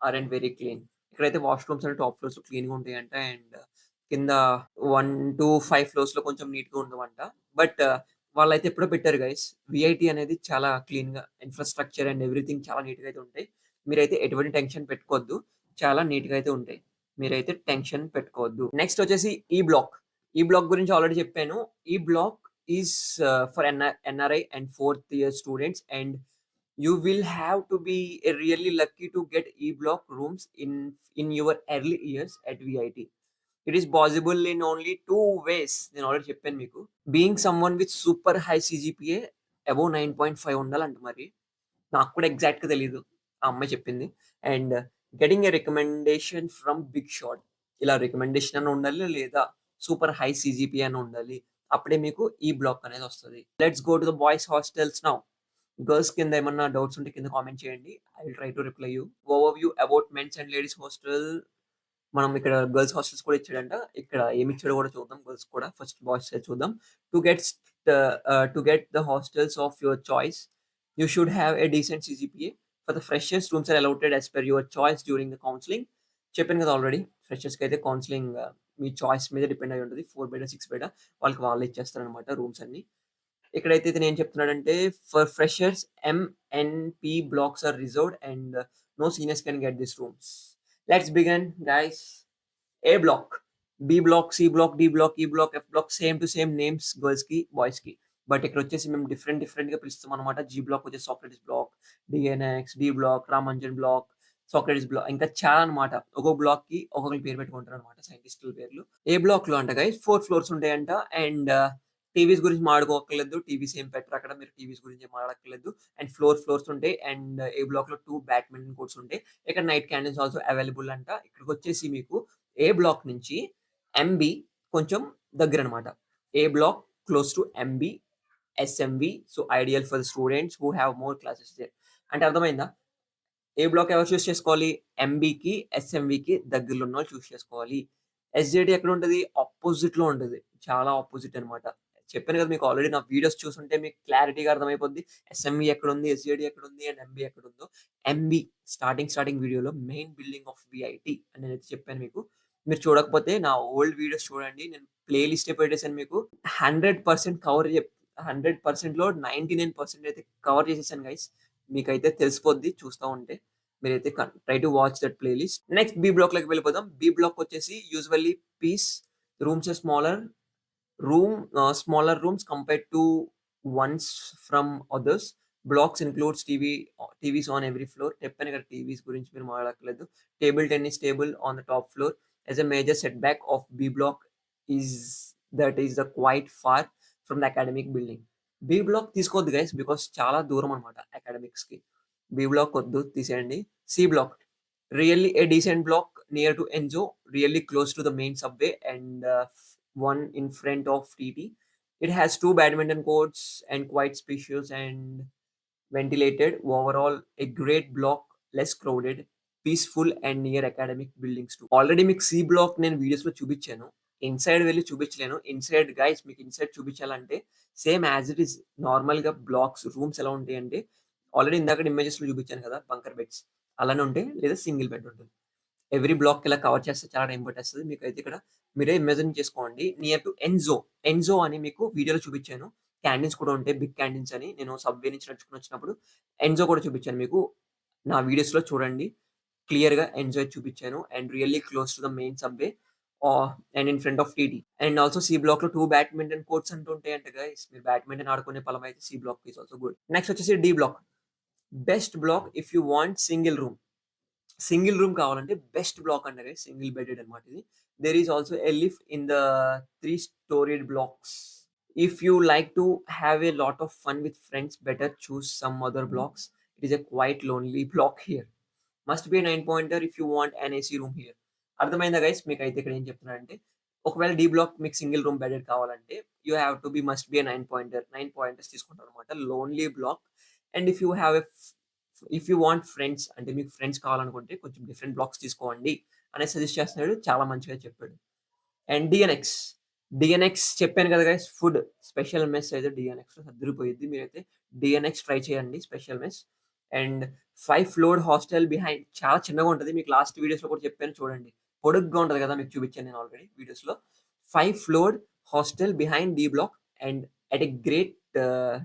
aren't very clean. ఇక్కడైతే washrooms అనేవి top ఫ్లోర్స్‌లో క్లీన్‌గా ఉంటాయంట. అండ్ కింద 1-5 ఫ్లోర్స్‌లో కొంచెం నీట్‌గా ఉండవంట. బట్ వాళ్ళైతే ఎప్పుడో పెట్టారు గైస్. వీఐటీ అనేది చాలా క్లీన్‌గా ఇన్‌ఫ్రాస్ట్రక్చర్ అండ్ ఎవ్రీథింగ్ చాలా నీట్‌గా అయితే ఉంటాయి. మీరైతే ఎటువంటి టెన్షన్ పెట్టుకోవద్దు. చాలా నీట్‌గా అయితే ఉంటాయి. మీరైతే టెన్షన్ పెట్టుకోవద్దు. నెక్స్ట్ వచ్చేసి ఈ బ్లాక్. ఈ బ్లాక్ గురించి ఆల్రెడీ చెప్పాను. ఈ black is for NRI and 4th year students, and you will have to be really lucky to get E block rooms in your early years at VIT. It is possible in only 2 ways. నేను already చెప్పాను మీకు. Being someone with super high CGPA above 9.5 ఉండాలంట మరి. నాకు కూడా ఎగ్జాక్ట్‌గా తెలీదు. ఆ అమ్మాయి చెప్పింది. And getting a recommendation from big shot. ఇలా రికమెండేషన్ అన్నా ఉండాలి. లేదా సూపర్ హై సీజీపీఏ అన్నా ఉండాలి. అప్పుడే మీకు ఈ బ్లాక్ అనేది వస్తది. Let's go to the boys hostels now. Girls కింద ఏమన్నా డౌట్స్ ఉంటే కింద కామెంట్ చేయండి. I will try to reply you. Overview about mens and ladies hostel. మనం ఇక్కడ గర్ల్స్ హాస్టల్స్ కూడా ఇచ్చాడంట. ఇక్కడ ఏమిచ్చాడో కూడా చూద్దాం. గర్ల్స్ కూడా ఫస్ట్ బాయ్స్ సైడ్ చూద్దాం. To get to get the hostels of your choice, you should have a decent CGPA. For the freshers rooms are allotted as per your choice during the counselling. చెప్పాను కదా already. ఫ్రెషర్స్‌కి అయితే counselling మీ choice మీద depend అయ్యి ఉంటది. 4 బెడా, 6 బెడా వాళ్ళకి వాళ్ళే ఇచ్చేస్తారనమాట రూమ్స్ అన్నీ. ఇక్కడైతే ఇతను ఏం చెప్తున్నాడంటే for freshers MNP blocks are reserved and no seniors can get this rooms. Let's begin guys. A block, B block, C block, D block, E block, F block same to same names గర్ల్స్‌కి, బాయ్స్‌కి. But ఇక్కడొచ్చేసి మేము డిఫరెంట్‌గా పిలుస్తామనమాట. G block వచ్చేసి Socrates block, DNX, D block Ramanujan block, Socrates block ఇంకా చాలా అన్నమాట. ఒక్కొక్క బ్లాక్‌కి ఒక్కొక్కళ్ళు పేరు పెట్టుకుంటారనమాట సైంటిస్టుల పేర్లు. ఏ బ్లాక్‌లో అంట గైస్ 4 ఫ్లోర్స్ ఉంటాయంట. అండ్ టీవీస్ గురించి మాట్లాడుకోక్కర్లేదు. టీవీస్ ఏం పెట్టరు అక్కడ. మీరు టీవీస్ గురించి ఏం మాట్లాడక్కర్లేదు. అండ్ ఫ్లోర్స్ ఉంటాయి. అండ్ ఏ బ్లాక్‌లో 2 బ్యాడ్మింటన్ కోర్ట్స్ ఉంటాయి. ఇక్కడ నైట్ క్యాండిల్స్ ఆల్సో అవైలబుల్ అంట. ఇక్కడికొచ్చేసి మీకు ఏ బ్లాక్ నుంచి ఎంబీ కొంచెం దగ్గరనమాట. A block close to MB, SMB. So ideal for the students who have more classes there. అంటే అర్థమైందా? ఏ బ్లాక్ ఎవరు చూజ్ చేసుకోవాలి? ఎంబీకి, ఎస్ఎంవీకి దగ్గరలో ఉన్నోళ్ళు చూజ్ చేసుకోవాలి. ఎస్‌జేడీ ఎక్కడుంటది? అపోజిట్‌లో ఉంటది. చాలా అపోజిట్ అనమాట. చెప్పాను కదా! మీకు ఆల్రెడీ నా వీడియోస్ చూసుంటే మీకు క్లారిటీగా అర్థమైపోద్ది. ఎస్ఎంవీ ఎక్కడుంది? ఎస్‌జేడీ ఎక్కడుంది? అండ్ ఎంబీ ఎక్కడుందో. ఎంబీ స్టార్టింగ్ వీడియోలో మెయిన్ బిల్డింగ్ ఆఫ్ వీఐటీ అని నేనైతే చెప్పాను మీకు. మీరు చూడకపోతే నా ఓల్డ్ వీడియోస్ చూడండి. నేను ప్లే లిస్టే పెట్టేసాను మీకు. 100% కవర్ జెప్ 100%లో 99% అయితే కవర్ చేసేసాను గైస్. మీకైతే తెలిసిపోద్ది చూస్తా ఉంటే. మీరైతే try to watch that playlist. Next B బ్లాక్‌లోకి వెళ్ళిపోదాం. బి బ్లాక్ వచ్చేసి usually peace, rooms are smaller rooms compared to ones from others. Blocks includes TVs on every floor. చెప్పాను కదా టీవీస్ గురించి మీరు మాట్లాడక్కర్లేదు. Table tennis table on the top floor. As a major setback of B block is that is the quite far from the academic building. B block తీసుకోవద్దు guys because చాలా దూరం అనమాట అకాడమిక్స్‌కి. బి బ్లాక్ వద్దు తీసేయండి. C block really a decent block near to Enzo, really close to the main subway and one in front of TT. It has two badminton courts and quite spacious and ventilated. Overall, a great block, less crowded, peaceful and near academic buildings too. Already మీకు C block నేను వీడియోస్‌లో చూపిచ్చాను. Inside వెళ్లి చూపించలేను. Inside guys మీకు inside చూపించాలంటే same as it is నార్మల్‌గా blocks, rooms ఎలా ఉంటాయంటే ఆల్రెడీ ఇందాక ఇమేజెస్‌లో చూపించాను కదా! బంకర్ బెడ్స్ అలానే ఉంటాయి. లేదా సింగిల్ బెడ్ ఉంటుంది. ఎవ్రీ బ్లాక్ ఇలా కవర్ చేస్తే చాలా టైం పట్టేస్తది. మీకైతే ఇక్కడ మీరే ఇమాజిన్ చేసుకోండి. Near to Enzo. ఎన్జో అని మీకు వీడియోలో చూపించాను. క్యాంటీన్స్ కూడా ఉంటాయి. బిగ్ క్యాంటీన్స్ అని. నేను సబ్‌వే నుంచి నడుచుకొని వచ్చినప్పుడు ఎన్జో కూడా చూపించాను మీకు. నా వీడియోస్‌లో చూడండి. క్లియర్‌గా ఎన్జాయ్ చూపించాను. And really close to the main subway and in front of TT. And also C బ్లాక్‌లో 2 బ్యాడ్మింటన్ కోర్ట్స్ అంటూ ఉంటాయంట గైస్. మీరు బ్యాడ్మింటన్ ఆడుకునే పలమైతే C block is also good. Next వచ్చేసి D block. Best block if you want single room. Single room కావాలంటే best block అంట guys. Single bedded అనమాట ఇది. There is also a lift in the 3 storeyed blocks. If you like to have a lot of fun with friends better choose some other blocks. It is a quiet lonely block here. Must be a 9 pointer if you want an AC room here. అర్థమైందా guys? మీకైతే ఇక్కడ ఏం చెప్తున్నానంటే ఒకవేళ D block మీకు single room bedded కావాలంటే you have to be must be a 9 pointer. 9 pointers తీసుకుంటారనమాట. Lonely block. And if you want friends అంటే మీకు ఫ్రెండ్స్ కావాలనుకుంటే కొంచెం డిఫరెంట్ బ్లాక్స్ తీసుకోండి అని సజెస్ట్ చేస్తున్నాడు. చాలా మంచిగా చెప్పాడు. అండ్ డిఎన్ఎక్స్. డిఎన్ఎక్స్ చెప్పాను కదా గైస్ ఫుడ్ స్పెషల్ మెస్ అయితే డిఎన్ఎక్స్‌లో అదిరిపోయిద్ది. మీరైతే డిఎన్ఎక్స్ ట్రై చేయండి special mess. And 5 floored hostel behind చాలా చిన్నగా ఉంటది. మీకు లాస్ట్ వీడియోస్‌లో కూడా చెప్పాను చూడండి. పొడుగ్గా ఉంటది కదా! మీకు చూపించాను నేను ఆల్రెడీ వీడియోస్‌లో. 5 floored hostel behind D block and at a great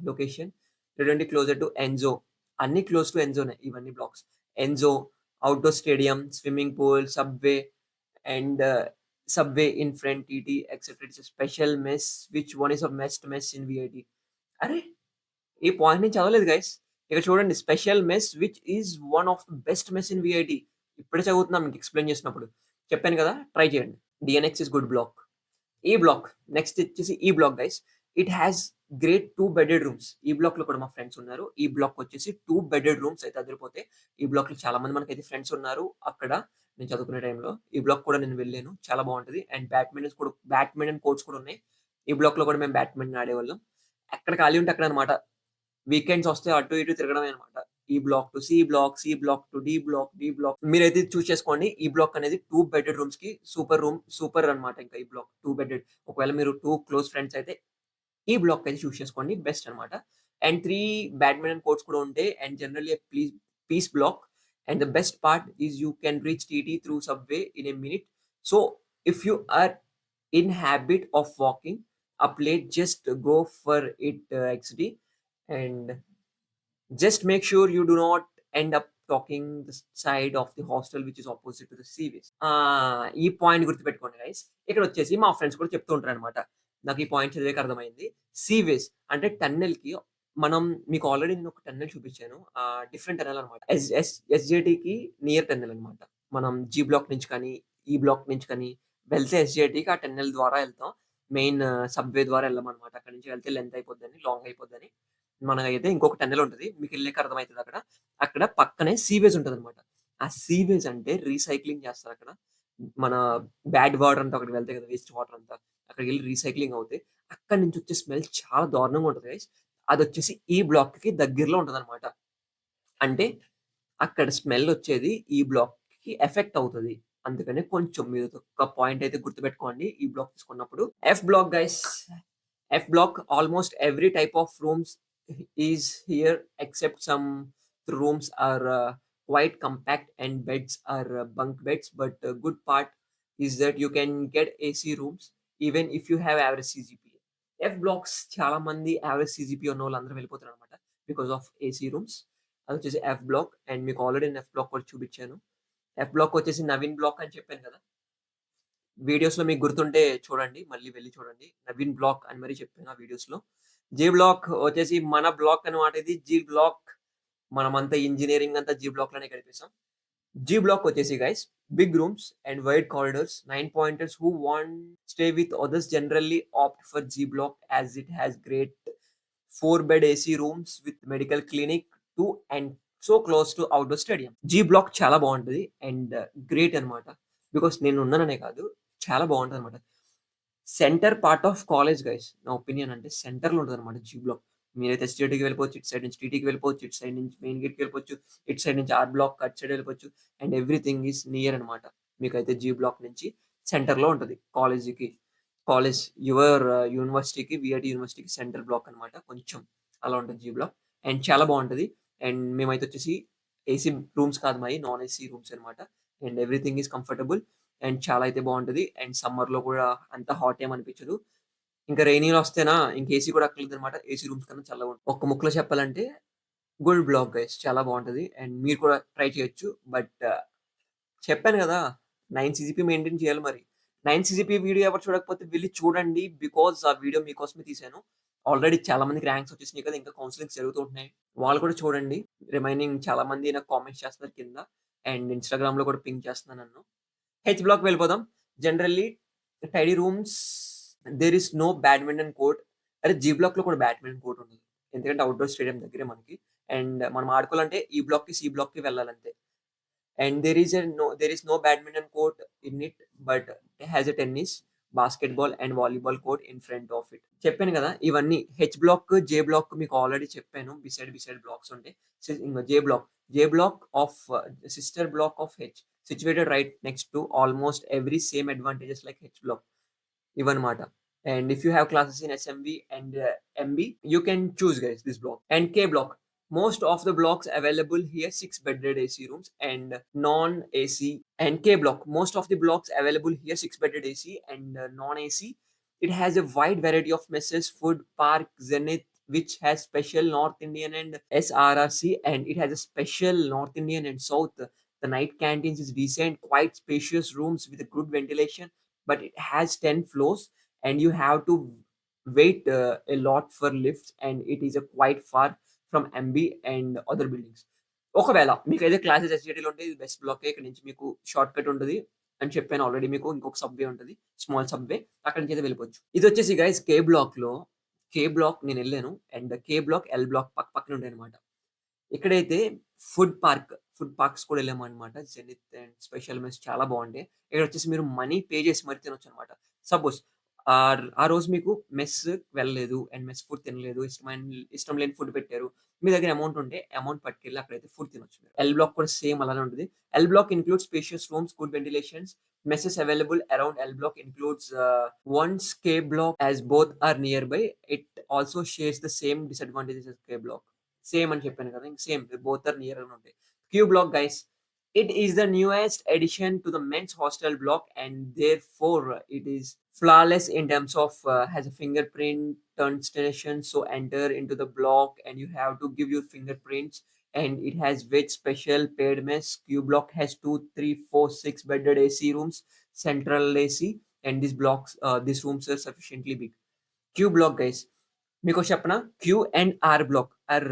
location. Return closer to Enzo. అన్నీ క్లోజ్ టు ఎన్జోనే ఇవన్నీ blocks. Enzo, outdoor stadium, swimming pool, subway and subway in front TT etcetera. It's a special mess which one is a best mess in VIT. అరే! ఈ point నేను చదవలేదు guys. ఇక్కడ చూడండి special mess which is one of the best mess in VIT. ఇప్పుడే చదువుతున్నా మీకు explain చేసినప్పుడు. చెప్పాను కదా! ట్రై చేయండి. D annex is good block. E block. నెక్స్ట్ వచ్చేసి E block guys. It has great 2 bedded rooms. E బ్లాక్‌లో కూడా మా ఫ్రెండ్స్ ఉన్నారు. ఈ బ్లాక్ వచ్చేసి 2 బెడెడ్ రూమ్స్ అయితే అదిరిపోతాయి. ఈ బ్లాక్‌లో చాలా మంది మనకైతే ఫ్రెండ్స్ ఉన్నారు అక్కడ. నేను చదువుకునే టైంలో. ఈ బ్లాక్ కూడా నేను వెళ్ళాను. చాలా బావుంటది. అండ్ బ్యాడ్మింటన్ కోర్ట్స్ కూడా ఉన్నాయి. ఈ బ్లాక్‌లో కూడా మేము బ్యాడ్మింటన్ ఆడేవాళ్ళం. ఎక్కడ ఖాళీ ఉంటే అక్కడ అన్నమాట. వీకెండ్స్ వస్తే అటు ఇటు తిరగడమే అన్నమాట. E block to C block, C block to D block, D block. మీరైతే చూజ్ చేసుకోండి. ఈ బ్లాక్ అనేది 2 బెడెడ్ రూమ్స్‌కి సూపర్ అన్నమాట ఇంకా ఈ బ్లాక్ 2 బెడెడ్. ఒకవేళ మీరు 2 క్లోజ్ ఫ్రెండ్స్ అయితే ఈ బ్లాక్ అయితే చూజ్ చేసుకోండి. బెస్ట్ అన్నమాట. అండ్ 3 బ్యాడ్మింటన్ కోర్ట్స్ కూడా ఉంటాయి. And generally peace block. And the best part is you can reach TT through subway in a minute. So, if you are in habit of walking up late just go for it XD. And just make sure you do not end up talking the side of the hostel which is opposite to the sea ways. ఈ point గుర్తుపెట్టుకోండి guys. ఇక్కడొచ్చేసి మా friends కూడా చెప్తూ ఉంటారనమాట. నాకు ఈ point చదివాక అర్థమైంది. సీ వేస్ అంటే టన్నెల్‌కి మనం మీకు ఆల్రెడీ నేను ఒక టన్నెల్ చూపించాను. డిఫరెంట్ టన్నెల్ అనమాట. ఎస్‌జేటీకి నియర్ టన్నెల్ అనమాట. మనం జీ బ్లాక్ నుంచి కానీ, ఈ బ్లాక్ నుంచి కానీ వెళ్తే ఎస్‌జేటీకి ఆ టన్నెల్ ద్వారా ఎళ్తాం. మెయిన్ సబ్‌వే ద్వారా ఎళ్ళమనమాట. అక్కడి నుంచి వెళ్తే లెంత్ అయిపోద్దని, లాంగ్ అయిపోద్దని. మనకైతే ఇంకొక టన్నెల్ ఉంటది. మీకెళ్ళాక అర్థమైతది అక్కడ. అక్కడ పక్కనే సీవేజ్ ఉంటదనమాట. ఆ సీవేజ్ అంటే రీసైక్లింగ్ చేస్తారక్కడ. మన బ్యాడ్ వాటర్ అంతా అక్కడికి వెళ్తాయి కదా! వేస్ట్ వాటర్ అంతా. అక్కడికెళ్ళి రీసైక్లింగ్ అవుతాయి. అక్కడి నుంచి వచ్చే స్మెల్ చాలా దారుణంగా ఉంటది గైస్. అదొచ్చేసి ఈ బ్లాక్‌కి దగ్గరలో ఉంటదనమాట. అంటే అక్కడ స్మెల్లొచ్చేది ఈ బ్లాక్‌కి ఎఫెక్ట్ అవుతది. అందుకనే కొంచెం మీరు ఒక పాయింట్ అయితే గుర్తుపెట్టుకోండి ఈ బ్లాక్ తీసుకున్నప్పుడు. F block guys. F block almost every type of rooms is here except some rooms are quite compact and beds are bunk beds. But good part is that you can get AC rooms even if you have average CGPA. F blocks చాలా మంది average CGPA ఉన్నోళ్ళందరూ వెళ్ళిపోతారనమాట because of AC rooms. అదొచ్చేసి F block and మీకు already నేను F block కూడా చూపిచ్చాను. F black వచ్చేసి నవీన్ బ్లాక్ అని చెప్పాను కదా! వీడియోస్‌లో మీకు గుర్తుంటే చూడండి. మళ్ళీ వెళ్లి చూడండి. నవీన్ బ్లాక్ అని మరీ చెప్పాను ఆ వీడియోస్‌లో. జీ బ్లాక్ వచ్చేసి మన బ్లాక్ అన్నమాట ఇది. జీ బ్లాక్ మనమంతా ఇంజినీరింగ్ అంతా జీ బ్లాక్‌లోనే గడిపేసాం. జీ బ్లాక్ వచ్చేసి guys big rooms and wide corridors, 9 pointers who want stay with others generally opt for G block as it has great 4 bed AC rooms with medical clinic 2 and so close to outdoor stadium. G block చాలా బావుంటది and great అన్నమాట. Because నేనున్నాననే కాదు చాలా బావుంటదన్నమాట. Centre part of college guys. నా opinion అంటే సెంటర్‌లో ఉంటదన్నమాట జీ బ్లాక్. మీరైతే ఎస్‌జేటీకి వెళ్ళిపోవచ్చు. ఇటు సైడ్ నుంచి టీటీకి వెళ్ళిపోవచ్చు. ఇటు సైడ్ నుంచి మెయిన్ గేట్‌కి వెళ్ళిపోవచ్చు. ఇటు సైడ్ నుంచి ఆర్ బ్లాక్ అటు సైడ్ వెళ్ళిపోవచ్చు. అండ్ ఎవ్రీథింగ్ ఈస్ నియర్ అన్నమాట. మీకైతే జీ బ్లాక్ నుంచి సెంటర్‌లో ఉంటది కాలేజ్‌కి. కాలేజ్ యువర్ యూనివర్సిటీకి, వీఐటీ యూనివర్సిటీకి సెంటర్ బ్లాక్ అన్నమాట. కొంచెం అలా ఉంటది జీ బ్లాక్. అండ్ చాలా బావుంటది. అండ్ మేమైతే వచ్చేసి ఏసీ రూమ్స్ కాదు మాయి. నాన్ ఏసీ రూమ్స్ అన్నమాట. And everything is comfortable. And చాలా అయితే బావుంటది. అండ్ సమ్మర్‌లో కూడా అంత హాట్ ఏమి అనిపించదు. ఇంకా రెయినీలో వస్తేనా ఇంక ఏసీ కూడా అక్కర్లేదనమాట. ఏసీ రూమ్స్ కన్నా చల్లగుంటది. ఒక్క ముక్కలో చెప్పాలంటే గుడ్ బ్లాక్ గైస్. చాలా బావుంటది. అండ్ మీరు కూడా ట్రై చేయొచ్చు. బట్ చెప్పాను గదా! 9 సీజీపీ మెయింటైన్ చేయాలి మరి. 9 సీజీపీ వీడియో ఎవరు చూడకపోతే వెళ్లి చూడండి. బికాజ్ ఆ వీడియో మీకోసమే తీశాను. ఆల్రెడీ చాలా మందికి ర్యాంక్స్ వచ్చేసినాయి కదా! ఇంకా కౌన్సెలింగ్స్ జరుగుతూ ఉంటున్నాయి. వాళ్ళు కూడా చూడండి. రిమైనింగ్ చాలా మంది నాకు కామెంట్స్ చేస్తున్నారు కింద. అండ్ ఇన్‌స్టాగ్రామ్‌లో కూడా పింగ్ చేస్తున్నారు నన్ను. హెచ్ బ్లాక్ వెళ్ళిపోదాం. Generally tidy rooms there is no badminton court. అరే! జీ బ్లాక్‌లో కూడా బ్యాడ్మింటన్ కోర్ట్ ఉండదు. ఎందుకంటే అవుట్‌డోర్ స్టేడియం దగ్గరే మనకి. అండ్ మనం ఆడుకోవాలంటే ఈ బ్లాక్‌కి, C బ్లాక్‌కి వెళ్ళాలంతే. And there is no badminton court in it, but it has a tennis, basketball and volleyball court in front of it. చెప్పాను కదా! ఇవన్నీ హెచ్ బ్లాక్, జే బ్లాక్ మీకు ఆల్రెడీ చెప్పాను. బిసైడ్ బ్లాక్స్ ఉంటాయి. ఇంగ J block of sister block of H situated right next to almost every same advantages like H block. ఇవన్నమాట. And if you have classes in SMB and MB, you can choose guys this block. And K block. Most of the blocks available here 6 bedded AC rooms and non-AC. And K block. Most of the blocks available here 6 bedded AC and non-AC. It has a wide variety of messes, food, park, Zenith, which has special North Indian and SRRC, and it has a special North Indian and South. The night canteens is decent, quite spacious rooms with a good ventilation, but it has 10 floors and you have to wait a lot for lifts and it is quite far from MB and other buildings. ఒకవేళ మీకైతే classes ఎస్‌జీటీలో ఉంటే ఇది best బ్లాకే. ఇక్కడ నుంచి మీకు short cut ఉంటది అని చెప్పాను ఆల్రెడీ మీకు. ఇంకొక సబ్‌వే ఉంటది. Small subway. అక్కడి నుంచి అయితే వెళ్ళిపోవచ్చు. ఇదొచ్చేసి గైస్ కే బ్లాక్ నేనెళ్ళాను. And K block, L block పక్కనే ఉంటాయన్నమాట. ఇక్కడైతే ఫుడ్ పార్క్స్ కూడా వెళ్ళామనమాట. జెనిత్ అండ్ స్పెషల్ మెస్ చాలా బాగుంటాయి. ఇక్కడొచ్చేసి మీరు మనీ పే చేసి మరి తినొచ్చనమాట. సపోజ్ ఆ రోజు మీకు మెస్ వెళ్ళలేదు అండ్ మెస్ ఫుడ్ తినలేదు. ఇష్టం లేని ఫుడ్ పెట్టారు. మీ దగ్గర అమౌంట్ ఉంటే అమౌంట్ పట్టుకెళ్ళి అక్కడైతే ఫుడ్ తినొచ్చు మీరు. ఎల్ బ్లాక్ కూడా సేమ్ అలానే ఉంటది. L block includes spacious rooms, good ventilations. Messes available around L block includes one's K block as both are nearby. It also shares the same disadvantages as K block. Same అని చెప్పాను కదా! ఇంక same both are near అని ఉంటాయి. Q block guys. It is the newest addition to the men's hostel block and therefore it is flawless in terms of has a fingerprint turn station. So enter into the block and you have to give your fingerprints and it has with special paid mess. Q block has 2, 3, 4, 6 bedded AC rooms, central AC, and these rooms are sufficiently big. Q block guys. మీకో చెప్పనా? Q and R block are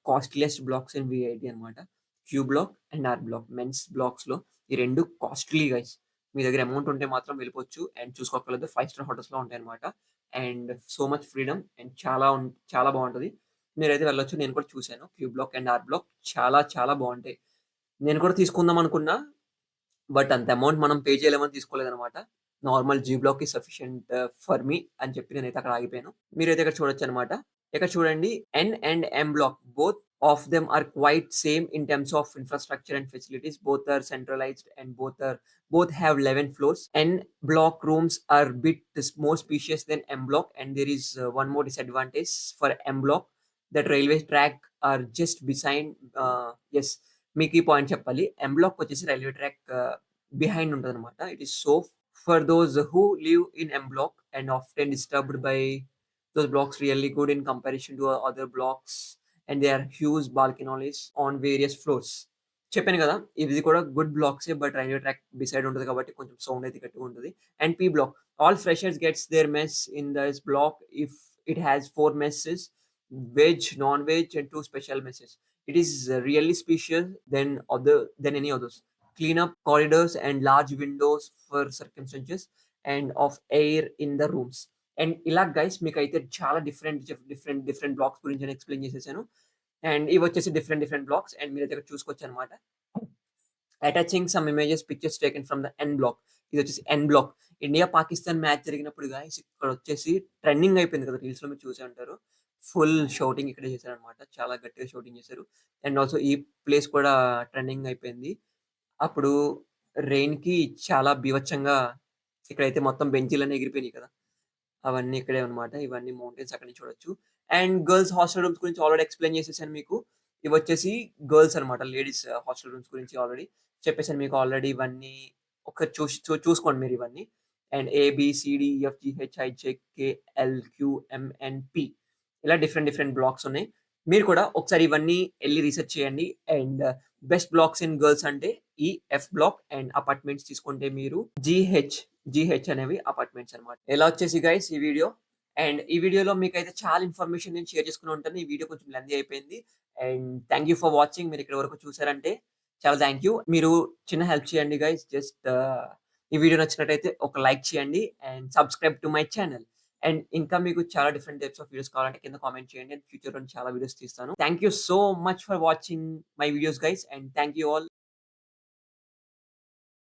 costliest blocks in VIT అనమాట. Q block and R block men's బ్లాక్స్‌లో ఈ 2 costly guys. మీ దగ్గర amount ఉంటే మాత్రం వెళ్ళిపోవచ్చు and చూసుకోక్కర్లేదు. 5 star హోటల్స్‌లో ఉంటాయన్నమాట. And so much freedom and చాలా బావుంటది. మీరైతే వెళ్ళొచ్చు. నేను కూడా చూసాను. Q block and R block చాలా బావుంటాయి. నేను కూడా తీసుకుందాం అనుకున్నా. బట్ అంత అమౌంట్ మనం పే చేయలేమని తీసుకోలేదనమాట. Normal G block is sufficient for me అని చెప్పి నేనైతే అక్కడ ఆగిపోయాను. మీరైతే ఇక్కడ చూడొచ్చనమాట. ఇక్కడ చూడండి N and M block both of them are quite same in terms of infrastructure and facilities. Both are centralized and both have 11 floors. N block rooms are bit more spacious than M block, and there is one more disadvantage for M block, that railway track are just beside. Yes, మీకు ఈ point చెప్పాలి. M block వచ్చేసి railway track behind ఉంటదనమాట. It is so for those who live in M block and often disturbed by those blocks really good in comparison to other blocks, and there are huge balconies on various floors. చెప్పాను కదా, ఇది కూడా good బ్లాక్సే, but railway track beside ఉంటది కాబట్టి కొంచెం sound అయితే గట్టిగా ఉంటది. And P block, all freshers gets there mess in this block if it has 4 messes, veg, non-veg and 2 special messes. It is really special than any others. Clean up corridors and large windows for circumstances and of air in the rooms. And ఇలా guys మీకైతే చాలా different blocks గురించి నేను explain చేసేసాను. And ఇవొచ్చేసి different blocks, and మీరైతే ఇక్కడ చూసుకోవచ్చనమాట. Attaching some images, pictures taken from the N block. ఇదొచ్చేసి N block. India, Pakistan match జరిగినప్పుడు గైస్ ఇక్కడొచ్చేసి ట్రెండింగ్ అయిపోయింది కదా! రీల్స్‌లో మీరు చూసే ఉంటారు. ఫుల్ షౌటింగ్ ఇక్కడే చేశారనమాట. చాలా గట్టిగా షౌటింగ్ చేశారు. అండ్ ఆల్సో ఈ ప్లేస్ కూడా ట్రెండింగ్ అయిపోయింది. అప్పుడు రెయిన్‌కి చాలా బీభత్సంగా ఇక్కడైతే మొత్తం బెంచీలన్నీ ఎగిరిపోయినాయి కదా! అవన్నీ ఇక్కడే అన్నమాట. ఇవన్నీ మౌంటైన్స్ అక్కడి నుంచి చూడొచ్చు. అండ్ గర్ల్స్ హాస్టల్ రూమ్స్ గురించి ఆల్రెడీ ఎక్స్‌ప్లెయిన్ చేసేసాను మీకు. ఇవొచ్చేసి గర్ల్స్ అన్నమాట. లేడీస్ హాస్టల్ రూమ్స్ గురించి ఆల్రెడీ చెప్పేసాను మీకు ఆల్రెడీ. ఇవన్నీ ఒకసారి చూసుకోండి మీరివన్నీ. And A, B, C, D, E, F, G, H, I, J, K, L, Q, M, N, P, ఇలా డిఫరెంట్ బ్లాక్స్ ఉన్నాయి. మీరు కూడా ఒకసారి ఇవన్నీ ఎళ్లి రిసర్చ్ చేయండి. And best blocks in girls అంటే ఈ ఎఫ్ బ్లాక్, అండ్ అపార్ట్మెంట్స్ తీసుకుంటే మీరు జీహెచ్ అనేవి అపార్ట్మెంట్స్ అన్నమాట. ఇలా వచ్చేసి గైస్ ఈ వీడియో. అండ్ ఈ వీడియోలో మీకైతే చాలా ఇన్ఫర్మేషన్ నేను షేర్ చేసుకుని ఉంటాను. ఈ వీడియో కొంచెం లెంథీ అయిపోయింది. And thank you for watching. మీరు ఇక్కడి వరకు చూసారంటే చాలా థాంక్ యూ. మీరు చిన్న హెల్ప్ చేయండి గైస్. జస్ట్ ఈ వీడియో నచ్చినట్టయితే ఒక లైక్ చేయండి and subscribe to my channel. And ఇంకా మీకు చాలా డిఫరెంట్ టైప్స్ ఆఫ్ వీడియోస్ కావాలంటే కింద కామెంట్ చేయండి. ఫ్యూచర్‌లో చాలా వీడియోస్ తీస్తాను. Thank you so much for watching my videos guys, and thank you all.